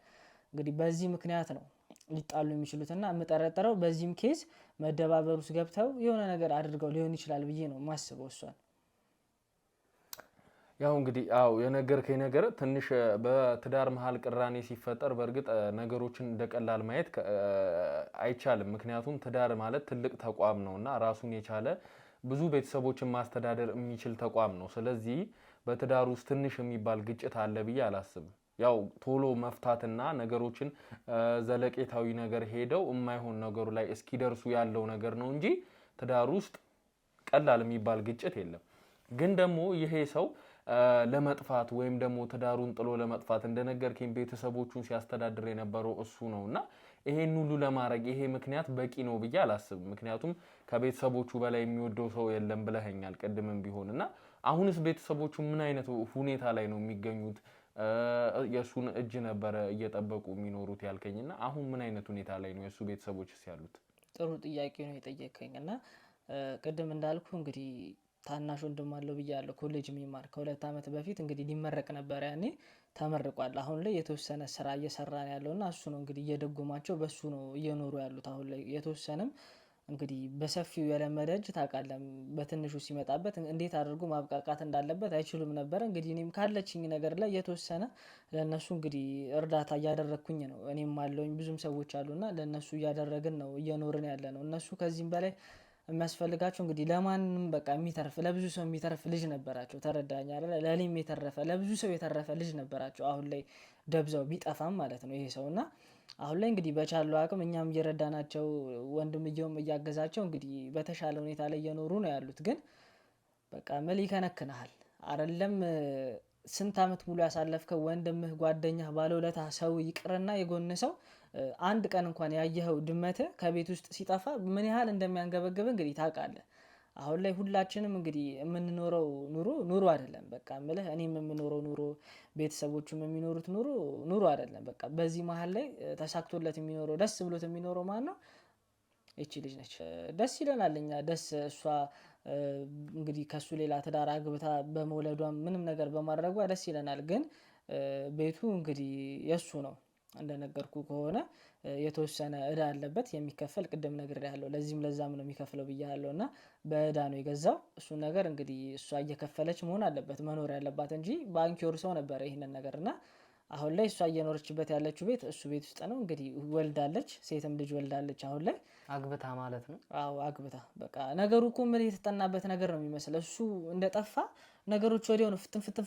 እንግዲህ በዚህ ምክንያት ነው ሊጣሉ የሚችሉትና የምጠረጠረው በዚህም ኬዝ መደባበር ውስጥ ገብተው የሆነ ነገር አድርገው ሊሆን ይችላል ብዬ ነው ማስበው እሷን። ያው እንግዲህ የነገርከኝ ነገር ትንሽ በትዳር መሀል ቅራኔ ሲፈጠር በእርግጥ ነገሮችን እንደቀላል ማየት አይቻልም። ምክንያቱም ትዳር ማለት ትልቅ ተቋም ነውና ራሱን የቻለ ብዙ ቤተሰቦችን ማስተዳደር የሚችል ተቋም ነው። ስለዚህ በትዳር ውስጥ ትንሽ የሚባል ግጭት አለ ብዬ አላስብም። ያው ቶሎ መፍታትና ነገሮችን ዘለቄታዊ ነገር ሄደው የማይሆን ነገሩ ላይ እስኪደርሱ ያለው ነገር ነው እንጂ ትዳር ውስጥ ቀላል የሚባል ግጭት የለም። ግን ደግሞ ይሄ ሰው ለመጥፋት ወይም ደግሞ ትዳሩን ጥሎ ለመጥፋት እንደነገርከኝ ቤተሰቦቹን ሲያስተዳድር የነበረው እሱ ነውና ይሄን ሁሉ ለማድረግ ይሄ ምክንያት በቂ ነው ብዬ አላስብም። ምክንያቱም ከቤተሰቦቹ በላይ የሚወደው ሰው የለም ብለኸኛል ቅድምም ቢሆንና አሁንስ ቤተሰቦቹ ምን አይነት ሁኔታ ላይ ነው የሚገኙት? የሱን እጅ ነበረ እየጠበቁ የሚኖሩት ያልከኝና አሁን ምን አይነት ሁኔታ ላይ ነው የሱ ቤተሰቦችስ ያሉት? ጥሩ ጥያቄ ነው የጠየቀኝና ቅድም እንዳልኩ እንግዲህ ታናሽ ወንድም አለው ብያለሁ፣ ኮሌጅ የሚማር ከ2 ዓመት በፊት እንግዲህ ሊመረቅ ነበር። ያኔ ተመርቋል። አሁን ላይ የተወሰነ ስራ እየሰራ ነው ያለውና እሱ ነው እንግዲህ እየደጎማቸው በሱ ነው እየኖሩ ያሉት። አሁን ላይ የተወሰነም እንግዲህ በሰፊው የለመደ እጅ ታውቃለህ፣ በትንሹ ሲመጣበት እንዴት አድርጎ ማብቃቃት እንዳለበት አይችሉም ነበር። እንግዲህ እኔም ካለችኝ ነገር ላይ የተወሰነ ለነሱ እንግዲህ እርዳታ እያደረግኩኝ ነው። እኔም አለውኝ ብዙም ሰዎች አሉና ለነሱ እያደረግን ነው እየኖርን ያለ ነው። እነሱ ከዚህም በላይ የሚያስፈልጋቸው እንግዲህ ለማንም በቃ የሚተርፍ ለብዙ ሰው የሚተርፍ ልጅ ነበራቸው። ተረዳኝ አይደል? ለኔም የተረፈ ለብዙ ሰው የተረፈ ልጅ ነበራቸው። አሁን ላይ ደብዛው ቢጠፋም ማለት ነው ይሄ ሰውና አሁን ላይ እንግዲህ በቻለው አቅም እኛም እየረዳናቸው ወንድምየውም እያገዛቸው እንግዲህ በተሻለ ሁኔታ ላይ እየኖሩ ነው ያሉት። ግን በቃ መል ይከነክናል አይደለም? ስንት ዓመት ሙሉ ያሳለፍከው ወንድምህ፣ ጓደኛህ፣ ባለውለታ ሰው ይቅርና የጎን ሰው አንድ ቀን እንኳን ያየኸው ድመት ከቤት ውስጥ ሲጠፋ ምን ያህል እንደሚያንገበግብ እንግዲህ ታውቃለህ አሁን ላይ ሁላችንም እንግዲህ የምንኖረው ኑሮ አይደለም። በቃ እምልህ እኔም የምኖረው ኑሮ ቤተሰቦቹም የሚኖሩት ኑሮ አይደለም። በቃ በዚህ መሀል ላይ ተሳክቶለት የሚኖረው ደስ ብሎት የሚኖረው ማን ነው? እቺ ልጅ ነች። ደስ ይለናል እኛ እሷ እንግዲህ ከሱ ሌላ ትዳር አግብታ በመውለዷም ምንም ነገር በማድረጓ ደስ ይለናል። ግን ቤቱ እንግዲህ የሱ ነው። እንደነገርኩ ከሆነ የተወሰነ እዳ አለበት የሚከፈል ቅድም ነግሬሃለሁ። ለዚህም ለዛም ነው የሚከፍለው ብያለሁ እና በእዳ ነው የገዛው። እሱን ነገር እንግዲህ እሷ እየከፈለች መሆን አለበት መኖር ያለባት እንጂ ባንክ ይወርሰው ነበር ይሄንን ነገር እና አሁን ላይ እሷ እየኖረችበት ያለችው ቤት እሱ ቤት ውስጥ ነው። እንግዲህ ወልዳለች፣ ሴትም ልጅ ወልዳለች አሁን ላይ አግብታ ማለት ነው። አዎ አግብታ። በቃ ነገሩ እኮ ምን የተጠናበት ነገር ነው የሚመስለው። እሱ እንደጠፋ ነገሮች ወዲያው ነው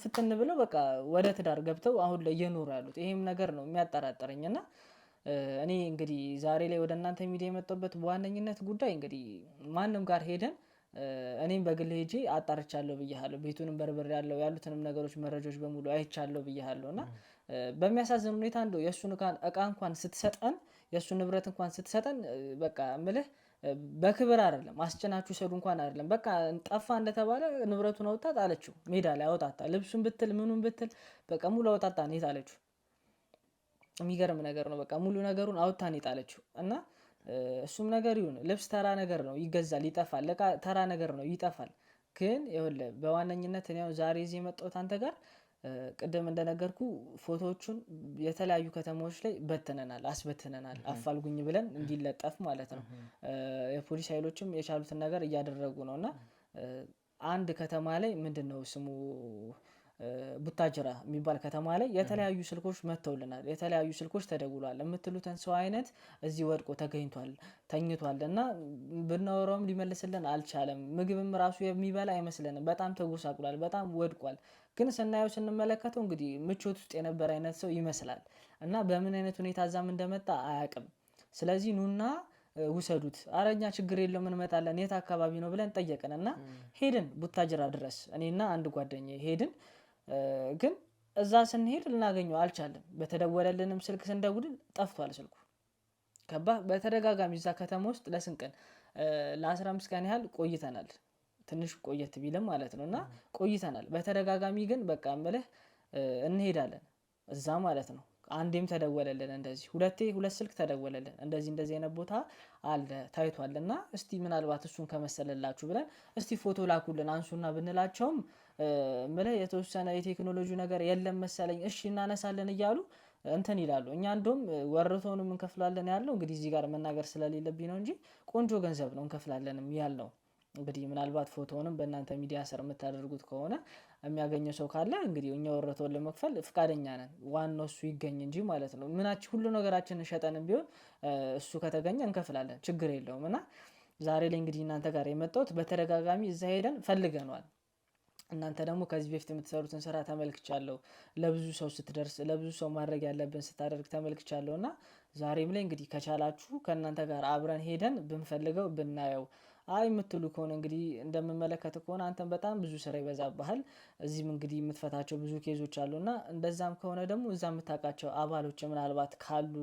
ፍትን ብለው በቃ ወደ ትዳር ገብተው አሁን ላይ እየኖሩ ያሉት። ይሄም ነገር ነው የሚያጠራጥረኝ እና እኔ እንግዲህ ዛሬ ላይ ወደ እናንተ ሚዲያ የመጣሁበት በዋነኝነት ጉዳይ እንግዲህ ማንም ጋር ሄደን እኔም በግል ሄጄ አጣርቻለሁ ብያለሁ። ቤቱንም በርብሬያለሁ፣ ያሉትንም ነገሮች መረጃዎች በሙሉ አይቻለሁ ብያለሁ እና በሚያሳዝን ሁኔታ እንደው የእሱን እቃ እንኳን ስትሰጠን የእሱ ንብረት እንኳን ስትሰጠን በቃ እምልህ በክብር አይደለም አስጭናችሁ ሰዱ እንኳን አይደለም። በቃ ጠፋ እንደተባለ ንብረቱን አውጣት አለችው። ሜዳ ላይ አውጣታ፣ ልብሱን ብትል ምኑን ብትል በቃ ሙሉ አውጣታ ነው የጣለችው። የሚገርም ነገር ነው። በቃ ሙሉ ነገሩን አውጣ ነው የጣለችው እና እሱም ነገር ይሁን ልብስ ተራ ነገር ነው ይገዛል፣ ይጠፋል። እቃ ተራ ነገር ነው ይጠፋል። ግን ይኸውልህ በዋነኝነት እኔ ዛሬ እዚህ የመጣሁት አንተ ጋር ቅድም እንደነገርኩ ፎቶዎቹን የተለያዩ ከተማዎች ላይ አስበትነናል። አፋልጉኝ ብለን እንዲለጠፍ ማለት ነው። የፖሊስ ኃይሎችም የቻሉትን ነገር እያደረጉ ነው እና አንድ ከተማ ላይ ምንድን ነው ስሙ ቡታጅራ የሚባል ከተማ ላይ የተለያዩ ስልኮች መጥተውልናል። የተለያዩ ስልኮች ተደውሏል። የምትሉትን ሰው አይነት እዚህ ወድቆ ተገኝቷል፣ ተኝቷል እና ብናወራውም ሊመልስልን አልቻለም። ምግብም ራሱ የሚበላ አይመስለንም። በጣም ተጎሳቁሏል፣ በጣም ወድቋል። ግን ስናየው ስንመለከተው እንግዲህ ምቾት ውስጥ የነበረ አይነት ሰው ይመስላል እና በምን አይነት ሁኔታ እዛም እንደመጣ አያውቅም። ስለዚህ ኑና ውሰዱት። አረኛ ችግር የለውም እንመጣለን፣ የት አካባቢ ነው ብለን ጠየቅን እና ሄድን ቡታጅራ ድረስ እኔና አንድ ጓደኛዬ ሄድን። ግን እዛ ስንሄድ ልናገኘው አልቻለም። በተደወለልንም ስልክ ስንደውል ጠፍቷል ስልኩ። በተደጋጋሚ እዛ ከተማ ውስጥ ለስንት ቀን ለ15 ቀን ያህል ቆይተናል። ትንሽ ቆየት ቢልም ማለት ነው እና ቆይተናል በተደጋጋሚ። ግን በቃ እምልህ እንሄዳለን እዛ ማለት ነው። አንዴም ተደወለልን እንደዚህ ሁለት ስልክ ተደወለልን። እንደዚህ አይነት ቦታ አለ ታይቷል እና እስቲ ምናልባት እሱን ከመሰለላችሁ ብለን እስቲ ፎቶ ላኩልን አንሱና ብንላቸውም እምልህ የተወሰነ የቴክኖሎጂ ነገር የለም መሰለኝ እሺ እናነሳለን እያሉ እንትን ይላሉ። እኛ እንደውም ወርቶንም እንከፍላለን ያለው እንግዲህ እዚህ ጋር መናገር ስለሌለብኝ ነው እንጂ ቆንጆ ገንዘብ ነው እንከፍላለንም ያልነው። እንግዲህ ምናልባት ፎቶውንም በእናንተ ሚዲያ ስር የምታደርጉት ከሆነ የሚያገኘው ሰው ካለ እንግዲህ እኛ ወረተውን ለመክፈል ፍቃደኛ ነን። ዋናው እሱ ይገኝ እንጂ ማለት ነው። ሁሉ ነገራችንን ሸጠንም ቢሆን እሱ ከተገኘ እንከፍላለን፣ ችግር የለውም። እና ዛሬ ላይ እንግዲህ እናንተ ጋር የመጣሁት በተደጋጋሚ እዛ ሄደን ፈልገነዋል። እናንተ ደግሞ ከዚህ በፊት የምትሰሩትን ስራ ተመልክቻለሁ። ለብዙ ሰው ስትደርስ ለብዙ ሰው ማድረግ ያለብን ስታደርግ ተመልክቻለሁ እና ዛሬም ላይ እንግዲህ ከቻላችሁ ከእናንተ ጋር አብረን ሄደን ብንፈልገው ብናየው የምትሉ ከሆነ እንግዲህ እንደምመለከት ከሆነ አንተም በጣም ብዙ ስራ ይበዛብሃል። እዚህም እንግዲህ የምትፈታቸው ብዙ ኬዞች አሉና እንደዛም ከሆነ ደግሞ እዛ የምታውቃቸው አባሎች ምናልባት ካሉ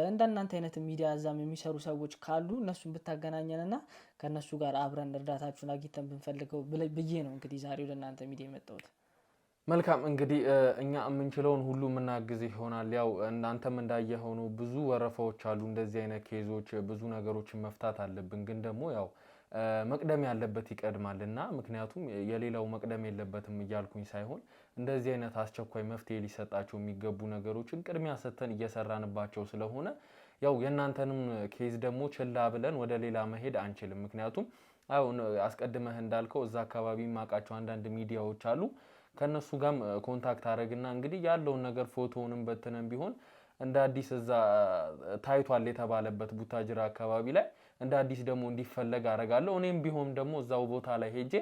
እንደናንተ አይነት ሚዲያ እዛም የሚሰሩ ሰዎች ካሉ እነሱን ብታገናኘንና ከነሱ ጋር አብረን እርዳታችሁን አግኝተን ብንፈልገው ብዬ ነው እንግዲህ ዛሬ ወደ እናንተ ሚዲያ የመጣሁት። መልካም እንግዲህ እኛ የምንችለውን ሁሉ የምናግዝ ይሆናል። ያው እናንተም እንዳየኸው ነው ብዙ ወረፋዎች አሉ። እንደዚህ አይነት ኬዞች ብዙ ነገሮችን መፍታት አለብን። ግን ደግሞ ያው መቅደም ያለበት ይቀድማልና ምክንያቱም የሌላው መቅደም የለበትም እያልኩኝ ሳይሆን እንደዚህ አይነት አስቸኳይ መፍትሄ ሊሰጣቸው የሚገቡ ነገሮችን ቅድሚያ ሰጥተን እየሰራንባቸው ስለሆነ ያው የእናንተንም ኬዝ ደግሞ ችላ ብለን ወደ ሌላ መሄድ አንችልም። ምክንያቱም አሁን አስቀድመህ እንዳልከው እዛ አካባቢ ማቃቸው አንዳንድ ሚዲያዎች አሉ። ከነሱ ጋርም ኮንታክት አደረግና እንግዲህ ያለውን ነገር ፎቶውንም በትነን ቢሆን እንደ አዲስ እዛ ታይቷል የተባለበት ቡታጅራ አካባቢ ላይ እንደ አዲስ ደግሞ እንዲፈለግ አደርጋለሁ። እኔም ቢሆን ደግሞ እዛው ቦታ ላይ ሄጄ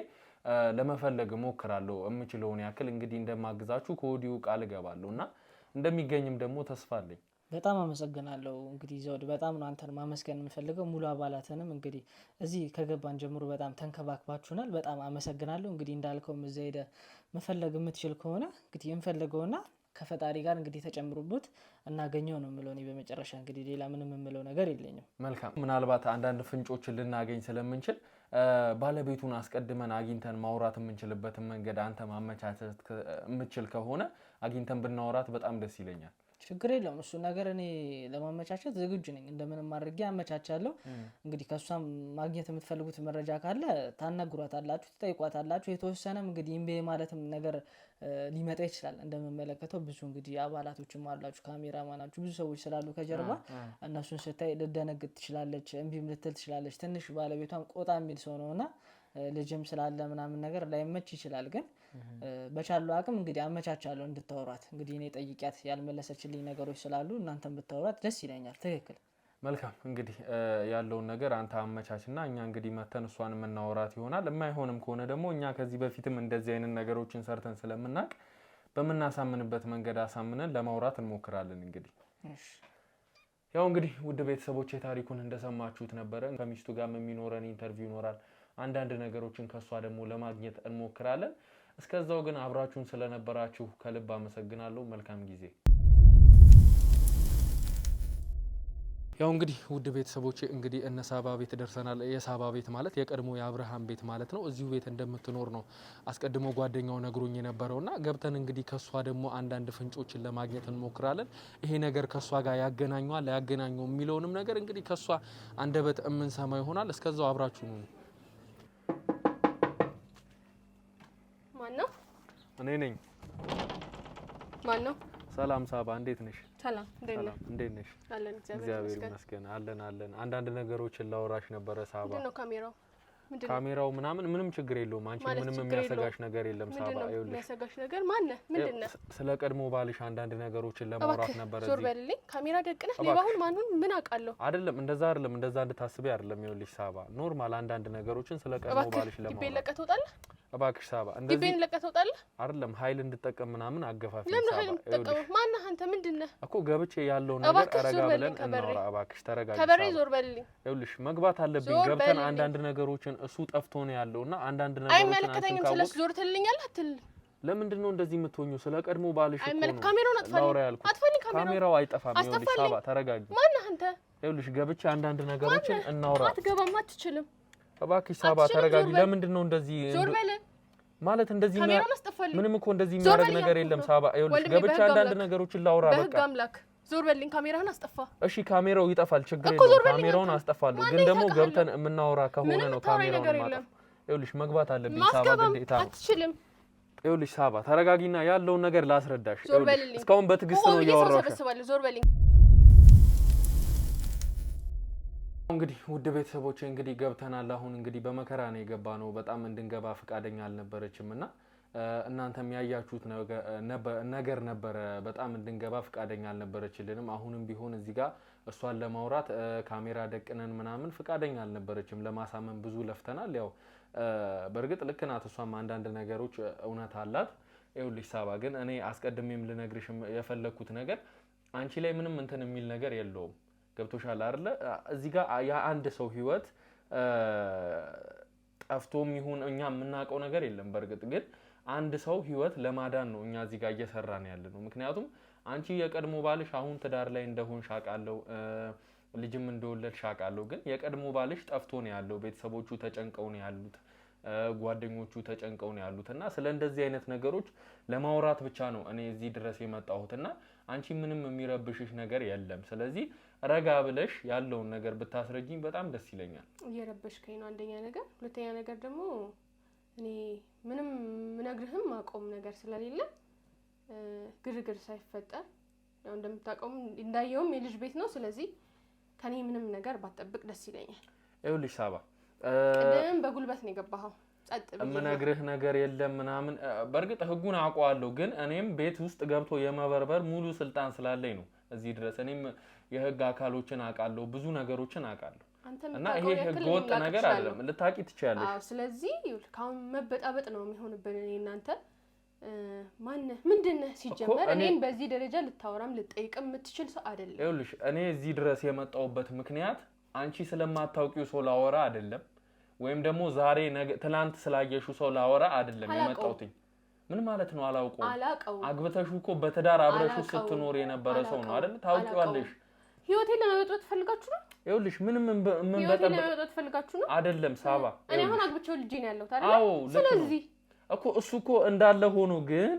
ለመፈለግ እሞክራለሁ። የምችለውን ያክል እንግዲህ እንደማግዛችሁ ከወዲሁ ቃል እገባለሁና እንደሚገኝም ደግሞ ተስፋ አለኝ። በጣም አመሰግናለሁ። እንግዲህ ዘውድ በጣም ነው አንተን ማመስገን የምፈልገው። ሙሉ አባላትንም እንግዲህ እዚህ ከገባን ጀምሮ በጣም ተንከባክባችሁናል። በጣም አመሰግናለሁ። እንግዲህ እንዳልከውም እዛ ሄደህ መፈለግ የምትችል ከሆነ እንግዲህ እንፈልገውና ከፈጣሪ ጋር እንግዲህ ተጨምሩበት እናገኘው ነው ምለው ነው በመጨረሻ እንግዲህ ሌላ ምንም ምለው ነገር የለኝም መልካም ምናልባት አንዳንድ ፍንጮችን ልናገኝ ስለምንችል ባለቤቱን አስቀድመን አግኝተን ማውራት የምንችልበት መንገድ አንተ ማመቻቸት የምትችል ከሆነ አግኝተን ብናወራት በጣም ደስ ይለኛል ችግር የለውም እሱ ነገር እኔ ለማመቻቸት ዝግጁ ነኝ እንደምንም ማድረግ ያመቻቻለሁ እንግዲህ ከሷም ማግኘት የምትፈልጉት መረጃ ካለ ታናግሯታላችሁ ትጠይቋታላችሁ የተወሰነም እንግዲህ ኢምቤ ማለትም ነገር ሊመጣ ይችላል እንደምመለከተው ብዙ እንግዲህ አባላቶችም አላችሁ ካሜራማናችሁ ብዙ ሰዎች ስላሉ ከጀርባ እነሱን ስታይ ልደነግጥ ትችላለች እምቢም ልትል ትችላለች ትንሽ ባለቤቷም ቆጣ የሚል ሰው ነውና ልጅም ስላለ ምናምን ነገር ላይመች ይችላል ግን በቻለው አቅም እንግዲህ አመቻቻለሁ እንድታወራት እንግዲህ እኔ ጠይቂያት ያልመለሰችልኝ ነገሮች ስላሉ እናንተም ብታወራት ደስ ይለኛል ትክክል መልካም እንግዲህ ያለውን ነገር አንተ አመቻችና እኛ እንግዲህ መተን እሷን እናወራት ይሆናል የማይሆንም ከሆነ ደግሞ እኛ ከዚህ በፊትም እንደዚህ አይነት ነገሮችን ሰርተን ስለምናቅ በመናሳምንበት መንገድ አሳምነን ለማውራት እንሞክራለን እንግዲህ ያው እንግዲህ ውድ ቤተሰቦች ታሪኩን እንደሰማችሁት ነበር ከሚስቱ ጋር የሚኖረን ኢንተርቪው ይኖራል አንዳንድ ነገሮችን ከሷ ደግሞ ለማግኘት እንሞክራለን እስከዛው ግን አብራችሁን ስለነበራችሁ ከልብ አመሰግናለሁ መልካም ጊዜ ያው እንግዲህ ውድ ቤተሰቦች እንግዲህ እነሳባ ቤት ደርሰናል የሳባ ቤት ማለት የቀድሞ የአብርሃም ቤት ማለት ነው እዚሁ ቤት እንደምትኖር ነው አስቀድሞ ጓደኛው ነግሮኝ የነበረውና ገብተን እንግዲህ ከሷ ደግሞ አንዳንድ ፍንጮችን ለማግኘት እንሞክራለን ይሄ ነገር ከሷ ጋር ያገናኛል ያገናኘው የሚለውንም ነገር እንግዲህ ከሷ አንደበት እምንሰማ ይሆናል እስከዛው አብራችሁ ነው እኔ ነኝ ማን ነው ሰላም ሳባ እንዴት ነሽ ሰላም እንዴት ነሽ አለን እግዚአብሔር ይመስገን አለን አንዳንድ ነገሮችን ላወራሽ ነበር ሳባ ምንድነው ካሜራው ምንም ችግር የለውም አንቺ ምንም የሚያሰጋሽ ነገር የለም ሳባ ይኸውልሽ የሚያሰጋሽ ነገር ማነህ ምንድነው ስለ ቀድሞ ባልሽ አንዳንድ ነገሮችን ለማውራት ነበር ዞር በልልኝ ካሜራ ደቅነህ ሌባውን ማንሁን ምን አውቃለሁ አይደለም እንደዛ እንድታስቢ አይደለም ይኸውልሽ ሳባ ኖርማል አንዳንድ ነገሮችን ስለ ቀድሞ ባልሽ ለማውራት ይበለቀ ተውጣለህ እባክሽ ሳባ እንደዚህ ዲቤን ለቀህ ተውጣለህ አይደለም ኃይል እንድጠቀም ምናምን አገፋፊ ሳባ ለምን ኃይል እንድጠቀም ማነህ አንተ ምንድነው እኮ ገብቼ ያለው ነገር አረጋ ብለን እናወራ እባክሽ ተረጋጊ ከበሬ ዞር በልልኝ ይኸውልሽ መግባት አለብኝ ገብተን አንዳንድ ነገሮችን እሱ ጠፍቶ ነው ያለውና አንዳንድ ነገሮችን አይመለከተኝም ስለሱ ዞር ትልልኛለህ አትልል ለምንድን ነው እንደዚህ የምትሆኚው ስለ ቀድሞ ባልሽ እኮ ነው ካሜራውን አጥፋልኝ ካሜራው አይጠፋም ይኸውልሽ ሳባ ተረጋጊ ማነህ አንተ ይኸውልሽ ገብቼ አንዳንድ ነገሮችን እናወራ አትገባም አትችልም እባክሽ ሳባ ተረጋጊ ለምንድን ነው እንደዚህ ዞር በል ማለት እንደዚህ ምንም እኮ እንደዚህ የሚያደርግ ነገር የለም ሳባ ይኸውልሽ ገብቼ አንዳንድ ነገሮችን ላውራ በቃ በህግ አምላክ ዞር በልኝ ካሜራህን አስጠፋ እሺ ካሜራው ይጠፋል ችግር የለም ካሜራውን አስጠፋለሁ ግን ደግሞ ገብተን የምናወራ ከሆነ ነው ካሜራውን ማጠፍ ይኸውልሽ መግባት አለብኝ ሳባ ግዴታ አትችልም ይኸውልሽ ሳባ ተረጋጊና ያለውን ነገር ላስረዳሽ እስካሁን በትግስት ነው ያወራሽ ዞር በልኝ እንግዲህ ውድ ቤተሰቦቼ እንግዲህ ገብተናል አሁን እንግዲህ በመከራ ነው የገባነው በጣም እንድንገባ ፍቃደኛ አልነበረችምና እናንተም ያያችሁት ነገር ነበረ በጣም እንድንገባ ፍቃደኛ አልነበረችልንም አሁንም ቢሆን እዚህ ጋር እሷን ለማውራት ካሜራ ደቅነን ምናምን ፍቃደኛ አልነበረችም ለማሳመን ብዙ ለፍተናል ያው በርግጥ ልክ ናት እሷም አንዳንድ ነገሮች እውነት አላት ይኸውልሽ ሳባ ግን እኔ አስቀድሜም ልነግርሽ የፈለኩት ነገር አንቺ ላይ ምንም እንትን የሚል ነገር የለውም ገብቶሻል አይደለ እዚህ ጋር የአንድ ሰው ህይወት ጠፍቶም ይሁን እኛ የምናውቀው ነገር የለም በርግጥ ግን አንድ ሰው ህይወት ለማዳን ነው እኛ እዚህ ጋር እየሰራን ያለነው ምክንያቱም አንቺ የቀድሞ ባልሽ አሁን ትዳር ላይ እንደሆን ሻቃለው ልጅም እንደወለድ ሻቃለው ግን የቀድሞ ባልሽ ጠፍቶ ነው ያለው ቤተሰቦቹ ተጨንቀው ነው ያሉት ጓደኞቹ ተጨንቀው ነው ያሉትና ስለ እንደዚህ አይነት ነገሮች ለማውራት ብቻ ነው እኔ እዚህ ድረስ የመጣሁትና አንቺ ምንም የሚረብሽሽ ነገር የለም ስለዚህ ረጋ ብለሽ ያለውን ነገር ብታስረጂኝ በጣም ደስ ይለኛል እየረበሽከኝ ነው አንደኛ ነገር ሁለተኛ ነገር ደግሞ እኔ ምንም ምነግርህም ማቆም ነገር ስለሌለ ግርግር ሳይፈጠር ያው እንደምታቆም እንዳየውም የልጅ ቤት ነው ስለዚህ ከኔ ምንም ነገር ባትጠብቅ ደስ ይለኛል ይኸውልሽ ሳባ ቅድም በጉልበት ነው የገባኸው ጸጥ ብዬ ምነግርህ ነገር የለም ምናምን በርግጥ ህጉን አውቀዋለሁ ግን እኔም ቤት ውስጥ ገብቶ የመበርበር ሙሉ ስልጣን ስላለኝ ነው እዚህ ድረስ እኔም የህግ አካሎችን አውቃለሁ ብዙ ነገሮችን አውቃለሁ እና ይሄ ህግ ወጥ ነገር አይደለም ልታቂ ትችያለሽ አዎ ስለዚህ ካሁን መበጣበጥ ነው የሚሆንብን እኔ እናንተ ምንድነው ሲጀመር እኔን በዚህ ደረጃ ልታወራም ልጠይቅም የምትችል ሰው አይደለም ይኸውልሽ እኔ እዚህ ድረስ የመጣሁበት ምክንያት አንቺ ስለማታውቂው ሰው ላወራ አይደለም ወይም ደግሞ ዛሬ ትላንት ስላየሽው ሰው ላወራ አይደለም የመጣሁት ምን ማለት ነው አላውቀው? አላውቀው አግብተሽ እኮ በትዳር አብረሽ ስትኖር የነበረ ሰው ነው አይደል? ታውቂዋለሽ። ህይወቴን ለመበጥበጥ ፈልጋችሁ ነው? ይኸውልሽ ምንም ህይወቴን ለመበጥበጥ ፈልጋችሁ ነው? አይደለም ሳባ። እኔ አሁን አግብቼው ልጄ ነው ያለው አይደል? ስለዚህ እኮ እሱ እኮ እንዳለ ሆኖ ግን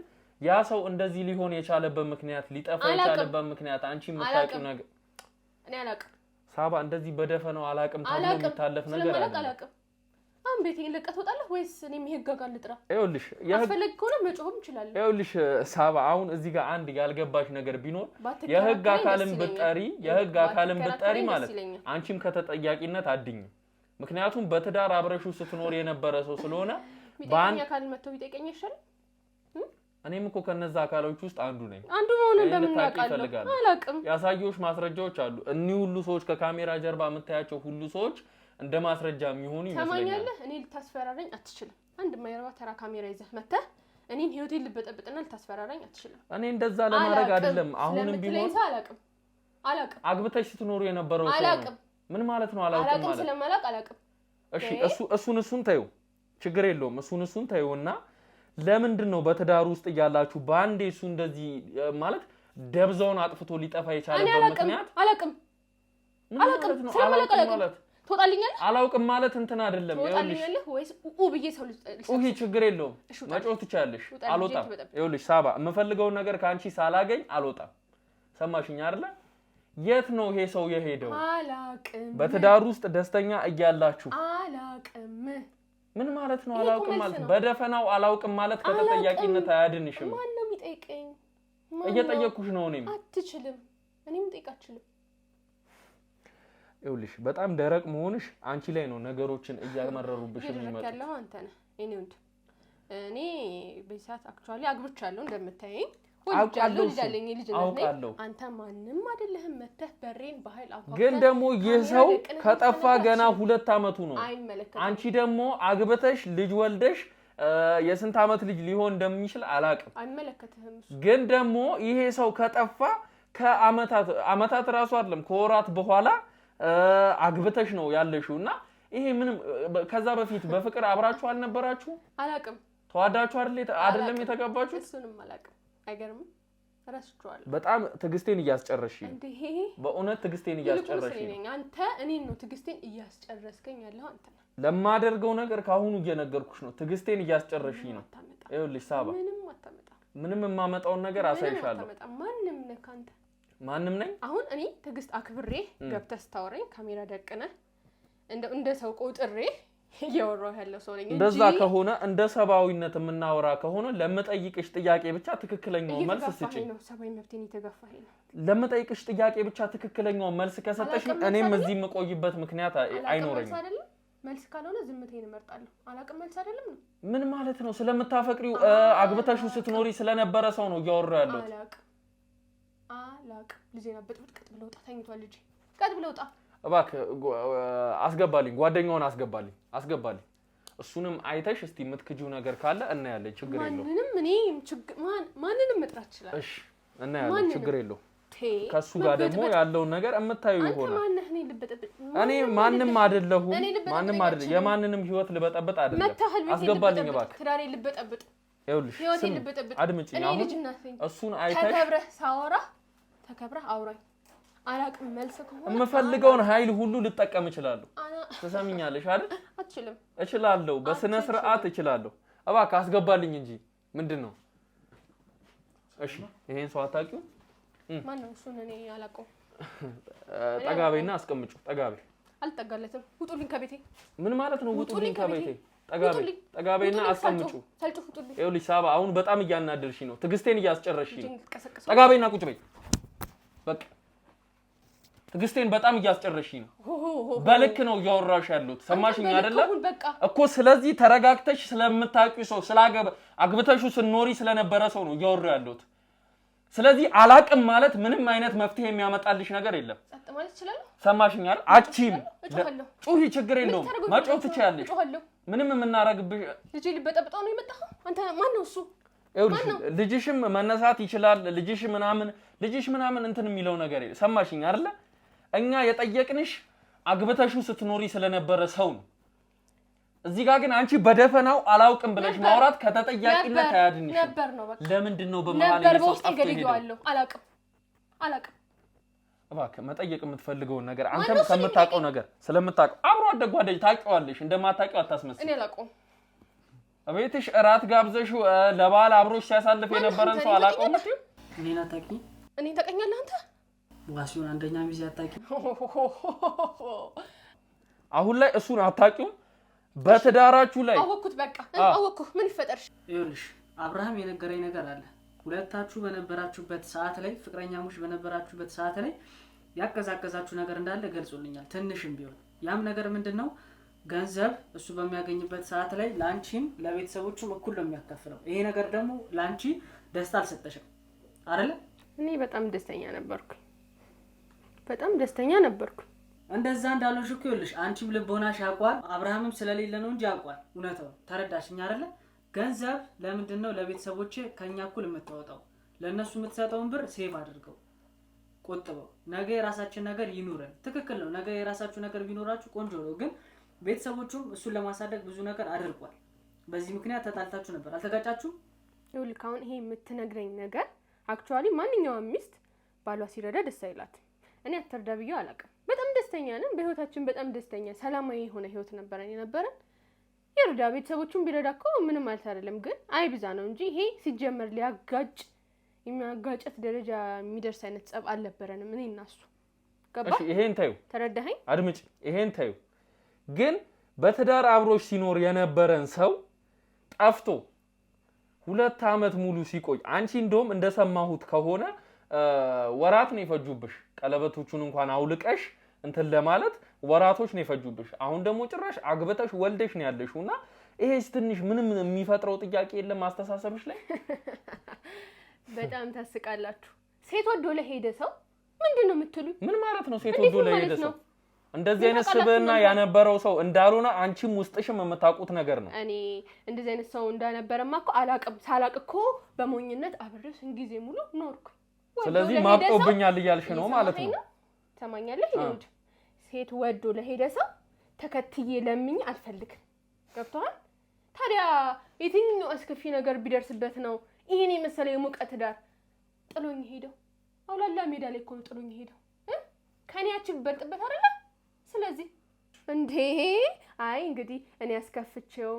ያ ሰው እንደዚህ ሊሆን የቻለበት ምክንያት ሊጠፋ የቻለበት ምክንያት አንቺ የምታውቂው ነገር እኔ አላውቅም። ሳባ እንደዚህ በደፈነው አላውቅም ተብሎ የሚታለፍ ነገር አላውቅም። አሁን ቤቴን ለቀህ ትወጣለህ ወይስ እኔም የህግ አካል ልጥራ? ይኸውልሽ አስፈላጊ ከሆነ መጮህም እችላለሁ። ይኸውልሽ ሳባ አሁን እዚህ ጋር አንድ ያልገባሽ ነገር ቢኖር የህግ አካልን ብትጠሪ ማለት አንቺም ከተጠያቂነት አድኝ። ምክንያቱም በትዳር አብረሹ ስትኖር የነበረ ሰው ስለሆነ ባን አካል መጥቶ ቢጠይቀኝ ይሻላል። እኔም እኮ ከነዛ አካሎች ውስጥ አንዱ ነኝ። አንዱ መሆኑን በምን ያውቃለሁ? አላውቅም። ያሳየሁሽ ማስረጃዎች አሉ። እኒህ ሁሉ ሰዎች ከካሜራ ጀርባ የምታያቸው ሁሉ ሰዎች እንደ ማስረጃ የሚሆኑ ይመስለኛል። ሰማኛለህ? እኔ ልታስፈራራኝ አትችልም። አንድ የማይረባ ተራ ካሜራ ይዘህ መተህ እኔን ህይወቴን ልበጠብጥና ልታስፈራራኝ አትችልም። እኔ እንደዛ ለማድረግ አይደለም። አሁንም ቢሆን አላውቅም። አግብተሽ ስትኖሩ የነበረው ሰው አላውቅም። ምን ማለት ነው አላውቅም ማለት? ስለማላውቅ አላውቅም። እሺ እሱን ተይው፣ ችግር የለውም። እሱን ተይውና ለምንድን ነው በትዳሩ ውስጥ እያላችሁ በአንዴ እሱ እንደዚህ ማለት ደብዛውን አጥፍቶ ሊጠፋ የቻለበት ምክንያት? አላውቅም። ስለማላውቅ ትወጣልኛለህ? አላውቅም ማለት እንትን አይደለም። ትወጣልኛለህ ወይስ ብዬ ሰው ኡሂ ችግር የለውም መጮህ ትችያለሽ። አልወጣም። ይኸውልሽ ሳባ የምፈልገውን ነገር ከአንቺ ሳላገኝ አልወጣም። ሰማሽኝ አይደለ? የት ነው ይሄ ሰው የሄደው? አላውቅም። በትዳሩ ውስጥ ደስተኛ እያላችሁ አላውቅም። ምን ማለት ነው አላውቅም ማለት? በደፈናው አላውቅም ማለት ከተጠያቂነት አያድንሽም። ማን ነው የሚጠይቀኝ? እየጠየኩሽ ነው። እኔም አትችልም። እኔም ጠይቃችልም። ይኸውልሽ በጣም ደረቅ መሆንሽ አንቺ ላይ ነው ነገሮችን እያመረሩብሽ የሚመጡት። ያለው አንተ ነህ። እኔ በሰዓት አክቹአሊ አግብቻለሁ እንደምታየኝ ወልጃለሁ። ልጅ አንተ ማንም አይደለህም። መተህ በሬን በኃይል አቋርጠህ ግን ደግሞ ይህ ሰው ከጠፋ ገና 2 አመቱ ነው። አንቺ ደግሞ አግብተሽ ልጅ ወልደሽ የስንት አመት ልጅ ሊሆን እንደሚችል አላውቅም። አይመለከትህም። ግን ደግሞ ይሄ ሰው ከጠፋ ከአመታት ራሱ አይደለም ከወራት በኋላ አግብተሽ ነው ያለሽውና ይሄ ምንም ከዛ በፊት በፍቅር አብራችሁ አልነበራችሁ? አላውቅም። ተዋዳችሁ አይደለም የተጋባችሁ? እሱንም አላውቅም። አይገርምም? ረስቼዋለሁ። በጣም ትግስቴን እያስጨረስሽኝ። በእውነት ትግስቴን እያስጨረስሽኝ። አንተ እኔን ነው ትግስቴን እያስጨረስከኝ ያለው አንተ ነህ። ለማደርገው ነገር ካሁኑ እየነገርኩሽ ነው። ትግስቴን እያስጨረስሽኝ ነው። ይኸውልሽ ሳባ ምንም የማመጣውን ነገር አሳይሻለሁ። ማንም ነህ አንተ? ማንም ነኝ? አሁን እኔ ትግስት አክብሬ ገብተህ ስታወራኝ ካሜራ ደቅነህ እንደ ሰው ቆጥሬ እያወራሁ ያለው ሰው ነኝ እንጂ እንደዛ ከሆነ እንደ ሰባዊነት የምናወራ ከሆነ ለምጠይቅሽ ጥያቄ ብቻ ትክክለኛው መልስ ስጪኝ። ሰባዊ መብቴን እየተጋፋኝ ነው። ለምጠይቅሽ ጥያቄ ብቻ ትክክለኛው መልስ ከሰጠሽ እኔም እዚህ የምቆይበት ምክንያት አይኖረኝም። መልስ ካልሆነ ዝምታዬን እመርጣለሁ። አላውቅም መልስ አይደለም ነው። ምን ማለት ነው? ስለምታፈቅሪው አግብተሽው ስትኖሪ ስለነበረ ሰው ነው እያወራሁ ያለሁት። አላውቅም። ልጄን አበጥብጥ ቀጥ ብለው ውጣ። ተኝቷል ልጄ። ቀጥ ብለው ውጣ እባክህ። አስገባልኝ፣ ጓደኛውን አስገባልኝ። እሱንም አይተሽ እስቲ የምትክጂው ነገር ካለ እናያለን። ችግር የለውም። ማንንም መጥራት ይችላል። እሺ እናያለን። ችግር የለውም። ከሱ ጋር ደግሞ ያለውን ነገር እምታዩ ይሆናል። እኔ ማንም አይደለሁም። የማንንም ህይወት ልበጠብጥ አይደለም። አስገባልኝ እባክህ። ትዳሬ ልበጠብጥ። ይኸውልሽ አድምጪኝ። አሁን እሱን አይተሽ ተከብረህ አውራኝ። አላውቅም መልስ ከሆነ የምፈልገውን ኃይል ሁሉ ልጠቀም እችላለሁ። ትሰሚኛለሽ አይደል? አትችልም። እችላለሁ፣ በስነ ስርዓት እችላለሁ። እባክህ አስገባልኝ እንጂ ምንድነው? እሺ ይሄን ሰው አታውቂውም? ማን ነው? እሱን እኔ አላውቀውም። ጠጋቤና አስቀምጩ። ጠጋቤ አልጠጋለትም። ውጡልኝ ከቤቴ። ምን ማለት ነው? ውጡልኝ ከቤቴ። ጠጋቤና አስቀምጩ። ይኸውልሽ ሳባ አሁን በጣም እያናደርሽኝ ነው። ትግስቴን እያስጨረስሽኝ ነው። ጠጋቤና ቁጭ በይ። በቃ ትግስቴን በጣም እያስጨረስሽኝ ነው። በልክ ነው እያወራሽ ያለሁት። ሰማሽኝ አይደለ እኮ? ስለዚህ ተረጋግተሽ ስለምታውቂው ሰው አግብተሽው ስትኖሪ ስለነበረ ሰው ነው እያወራሁ ያለሁት። ስለዚህ አላቅም ማለት ምንም አይነት መፍትሄ የሚያመጣልሽ ነገር የለም። ጸጥ ማለት ይችላልው። ሰማሽኝ አይደል? አቺም ጩሂ፣ ችግር የለውም። መጮህ ትችያለሽ። ምንም የምናረግብሽ ልጅ ልበጠብጠው ነው የመጣኸው አንተ። ማን ነው እሱ? ይኸውልሽ ልጅሽም መነሳት ይችላል። ልጅሽ ምናምን እንትን የሚለው ነገር የለም። ሰማሽኝ አይደለ? እኛ የጠየቅንሽ አግብተሽው ስትኖሪ ስለነበረ ሰው ነው። እዚህ ጋር ግን አንቺ በደፈናው አላውቅም ብለሽ ማውራት ከተጠያቂነት አያድንሽ ነበር ነው በቃ ለምንድን ነው በመሃል ነበር በውስጥ ገድየዋለሁ አላውቅም እባክህ መጠየቅ የምትፈልገውን ነገር አንተም ከምታውቀው ነገር ስለምታውቀው አብሮ አደግ ጓደኛ ታውቂዋለሽ እንደማታውቂው አታስመስል እኔ አላውቀውም እቤትሽ እራት ጋብዘሽው ለበዓል አብሮሽ ሲያሳልፍ የነበረን ሰው አላውቀውም እኔን አታውቂ እኔን ታውቀኛለህ አንተ ዋሲውን አንደኛ ሚዜ አታውቂ አሁን ላይ እሱን አታውቂው በትዳራችሁ ላይ አወኩት በቃ አወኩ ምን ይፈጠርሽ ይኸውልሽ አብርሃም የነገረኝ ነገር አለ ሁለታችሁ በነበራችሁበት ሰዓት ላይ ፍቅረኛሞች በነበራችሁበት ሰዓት ላይ ያቀዛቀዛችሁ ነገር እንዳለ ገልጾልኛል ትንሽም ቢሆን ያም ነገር ምንድነው ገንዘብ እሱ በሚያገኝበት ሰዓት ላይ ላንቺም ለቤተሰቦቹም እኩል ነው የሚያካፍለው ይሄ ነገር ደግሞ ላንቺ ደስታ አልሰጠሽም አይደለ እኔ በጣም ደስተኛ ነበርኩ እንደዛ እንዳልሆንሽ እኮ ይኸውልሽ አንቺም ልቦናሽ ያውቃል አብርሃምም ስለሌለ ነው እንጂ ያውቃል እውነታው ተረዳሽኝ አይደለ ገንዘብ ለምንድን ነው ለቤተሰቦቼ ከኛ እኩል የምታወጣው ለነሱ የምትሰጠውን ብር ሴቭ አድርገው ቆጥበው ነገ የራሳችን ነገር ይኑረን ትክክል ነው ነገ የራሳችሁ ነገር ቢኖራችሁ ቆንጆ ነው ግን ቤተሰቦቹም እሱን ለማሳደግ ብዙ ነገር አድርጓል በዚህ ምክንያት ተጣልታችሁ ነበር አልተጋጫችሁም ይኸውልህ አሁን ይሄ የምትነግረኝ ነገር አክቹአሊ ማንኛውም ሚስት ባሏ ሲረዳ ደስ አይላት እኔ አትርዳ ብዬው አላውቅም በጣም ደስተኛ ነን በህይወታችን በጣም ደስተኛ ሰላማዊ የሆነ ህይወት ነበረን ይርዳ ቤተሰቦቹን ቢረዳኮ ምንም ማለት አይደለም ግን አይብዛ ነው እንጂ ይሄ ሲጀመር የሚያጋጨት ደረጃ የሚደርስ አይነት ጸብ አልነበረንም እኔ እና እሱ ገባ እሺ ይሄን ታዩ ተረዳኸኝ አድምጪ ይሄን ታዩ ግን በትዳር አብሮሽ ሲኖር የነበረን ሰው ጠፍቶ 2 አመት ሙሉ ሲቆይ አንቺ እንደውም እንደሰማሁት ከሆነ ወራት ነው የፈጁብሽ ቀለበቶቹን እንኳን አውልቀሽ እንትን ለማለት ወራቶች ነው የፈጁብሽ አሁን ደግሞ ጭራሽ አግብተሽ ወልደሽ ነው ያለሽውና ይሄስ ትንሽ ምንም የሚፈጥረው ጥያቄ የለም ማስተሳሰብሽ ላይ በጣም ታስቃላችሁ ሴት ወዶ ለሄደ ሰው ምንድነው የምትሉኝ ምን ማለት ነው ሴት ወዶ ለሄደ ሰው እንደዚህ አይነት ስብዕና ያነበረው ሰው እንዳልሆነ አንቺም ውስጥሽም የምታውቁት ነገር ነው እኔ እንደዚህ አይነት ሰው እንዳነበረማ እኮ አላቅም ሳላቅ እኮ በሞኝነት አብሬው ጊዜ ሙሉ ኖርኩ ስለዚህ ማጥቆብኛል እያልሽ ነው ማለት ነው ሰማኛለህ ይሁን ሴት ወዶ ለሄደ ሰው ተከትዬ ለምኝ አልፈልግም ገብቷል ታዲያ የትኛው አስከፊ ነገር ቢደርስበት ነው ይሄኔ መሰለ የሙቀት ዳር ጥሎኝ ሄደው አውላላ ሜዳ ላይ እኮ ጥሎኝ ሄደው ከኔያችን በልጥበት አይደለ ስለዚህ እንዴ አይ እንግዲህ እኔ አስከፍቼው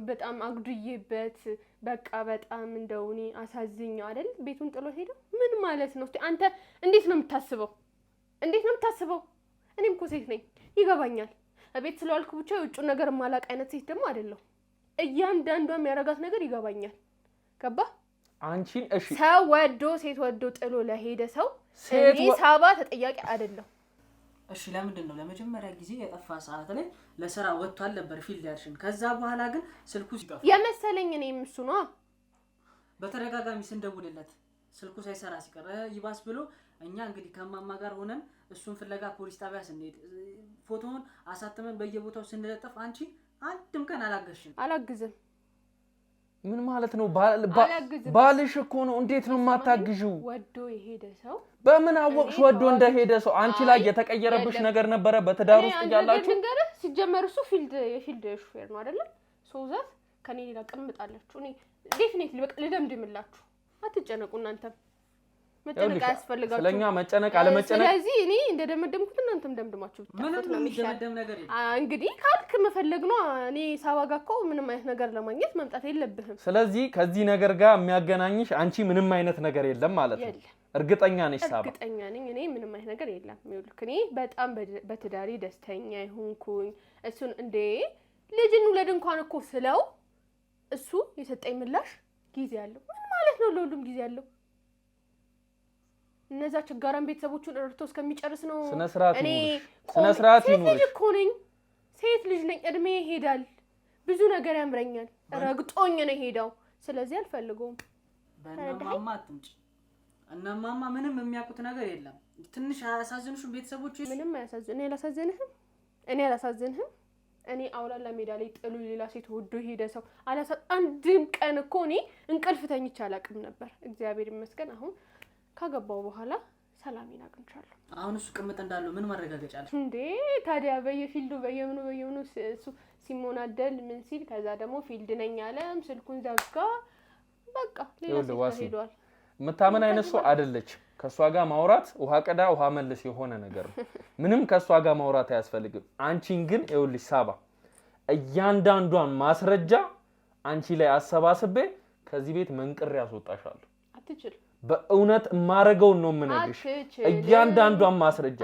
በጣም አግዱዬበት በቃ በጣም እንደውኔ አሳዝኛው አይደል ቤቱን ጥሎ ሄደው ምን ማለት ነው አንተ እንዴት ነው የምታስበው እኔም እኮ ሴት ነኝ ይገባኛል ቤት ስለዋልኩ ብቻ የውጭ ነገር ማላቅ አይነት ሴት ደግሞ አይደለም እያንዳንዷ የሚያረጋት ነገር ይገባኛል ገባ አንቺን እሺ ሰው ወዶ ሴት ወዶ ጥሎ ለሄደ ሰው እኔ ሳባ ተጠያቂ አይደለም እሺ ለምንድን ነው ለመጀመሪያ ጊዜ የጠፋ ሰዓት ላይ ለሥራ ወጥቷል ነበር ፊልድ ያልሽን ከዛ በኋላ ግን ስልኩ ሲጠፋ የመሰለኝ እኔም እሱ ነው በተረጋጋሚ ስንደውልለት ስልኩ ሳይሰራ ሲቀር ይባስ ብሎ እኛ እንግዲህ ከማማ ጋር ሆነን እሱን ፍለጋ ፖሊስ ጣቢያ ስንሄድ ፎቶውን አሳተመን በየቦታው ስንለጥፍ አንቺ አንድም ቀን አላግዝም ምን ማለት ነው ባልሽ እኮ ነው እንዴት ነው የማታግዢው ወዶ የሄደ ሰው በምን አወቅሽ ወዶ እንደሄደ ሰው አንቺ ላይ የተቀየረብሽ ነገር ነበረ በትዳር ውስጥ ያላችሁ ነገር ሲጀመር እሱ የፊልድ ሹፌር ነው አይደል ሶዛት ከኔ ሌላ ቀምጣላችሁ እኔ ዴፊኒትሊ በቃ ልደምድምላችሁ አትጨነቁ እናንተ መጨነቅ ያስፈልጋችሁ ስለኛ መጨነቅ አለመጨነቅ ስለዚህ እኔ እንደደመደምኩት እናንተም ደምድማችሁ ምንም የሚደመደም ነገር የለም እንግዲህ ካልክ መፈለግ ነው እኔ ሳዋጋኮ ምንም አይነት ነገር ለማግኘት መምጣት የለብህም ስለዚህ ከዚህ ነገር ጋር የሚያገናኝሽ አንቺ ምንም አይነት ነገር የለም ማለት ነው እርግጠኛ ነሽ ሳባ እርግጠኛ ነኝ እኔ ምንም አይነት ነገር የለም ይኸውልህ እኔ በጣም በትዳሪ ደስተኛ ይሁንኩኝ እሱን እንዴ ልጅን ወለድ እንኳን እኮ ስለው እሱ የሰጠኝ ምላሽ ጊዜ አለው ምን ማለት ነው ለሁሉም ጊዜ አለው እነዛ ችጋራን ቤተሰቦቹን እርቶ እስከሚጨርስ ነው ስነ ስርዓት ይኑርሽ እኮ ነኝ ሴት ልጅ ነኝ እድሜ ይሄዳል ብዙ ነገር ያምረኛል ረግጦኝ ነው ሄዳው ስለዚህ አልፈልገውም በእናማማ አትምጪ እናማማ ምንም የሚያውቁት ነገር የለም ትንሽ አያሳዝንሽም ቤተሰቦቹ ምንም እኔ አላሳዝንህም እኔ አውላላ ሜዳ ላይ ጥሉ ሌላ ሴት ወዶ ሄደ ሰው አንድም ቀን እኮ እኔ እንቅልፍ ተኝቼ አላውቅም ነበር እግዚአብሔር ይመስገን አሁን ካገባው በኋላ ሰላሜን አግኝቻለሁ አሁን እሱ ቅምጥ እንዳለው ምን ማረጋገጫ አለ እንዴ ታዲያ በየፊልዱ በየምኑ እሱ ሲሞናደል ምን ሲል ከዛ ደግሞ ፊልድ ነኝ አለም ስልኩን ዘጋ በቃ ሌላ ሰው ሄዷል መታመን አይነት ሰው አይደለች ከሷ ጋር ማውራት ውሃ ቀዳ ውሃ መልስ የሆነ ነገር ምንም ከሷ ጋር ማውራት አያስፈልግም አንቺን ግን ይኸውልሽ ሳባ እያንዳንዷን ማስረጃ አንቺ ላይ አሰባስቤ ከዚህ ቤት መንቅር ያስወጣሻለሁ አትችል በእውነት ማረገው ነው ምንነግርሽ እያንዳንዷን ማስረጃ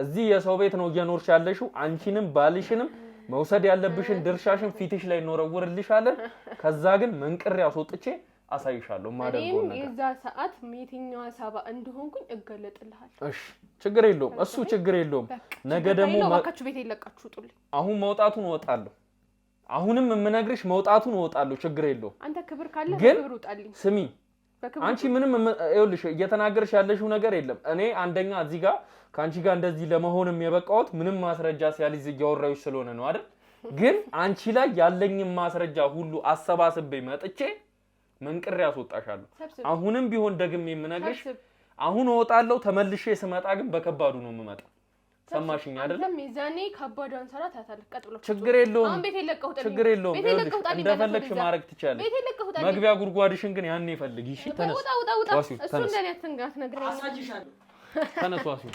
እዚህ የሰው ቤት ነው እየኖርሽ ያለሽው አንቺንም ባልሽንም መውሰድ ያለብሽን ድርሻሽን ፊትሽ ላይ ኖረውርልሻለን ከዛ ግን መንቅር ያስወጥቼ አሳይሻለሁ ማደርገው ነገር የዛ ሰዓት የትኛው ሳባ እንደሆንኩኝ እገለጥልሃለሁ እሺ ችግር የለውም እሱ ችግር የለውም ነገ ደግሞ ማካችሁ ቤት ይለቃችሁ ጥልኝ አሁን መውጣቱን ወጣለሁ አሁንም የምነግርሽ መውጣቱን ወጣለሁ ችግር የለውም አንተ ክብር ካለ ክብር ወጣልኝ ስሚ አንቺ ምንም ይኸውልሽ እየተናገርሽ ያለሽው ነገር የለም እኔ አንደኛ እዚህ ጋር ካንቺ ጋር እንደዚህ ለመሆንም የበቃሁት ምንም ማስረጃ ሲያልዝ እያወራሁሽ ስለሆነ ነው አይደል ግን አንቺ ላይ ያለኝን ማስረጃ ሁሉ አሰባስቤ መጥቼ መንቅር ያስወጣሻለሁ አሁንም ቢሆን ደግሜ የምነግርሽ አሁን ወጣለሁ ተመልሼ ስመጣ ግን በከባዱ ነው የምመጣው ሰማሽኝ አይደል አንተም ይዛኔ ከባዷን ሰራት አታልቅ ቀጥሎ ችግር የለውም አሁን ቤት ይለቀው ችግር የለውም እንደፈለግሽ ማድረግ ትችያለሽ መግቢያ ጉድጓድሽን ግን ያኔ ፈልጊ እሺ ተነስ ውጣ እሱ እንደኔ አትንጋት ነግረኝ አሳጅሻለሁ ተነስ ዋሲው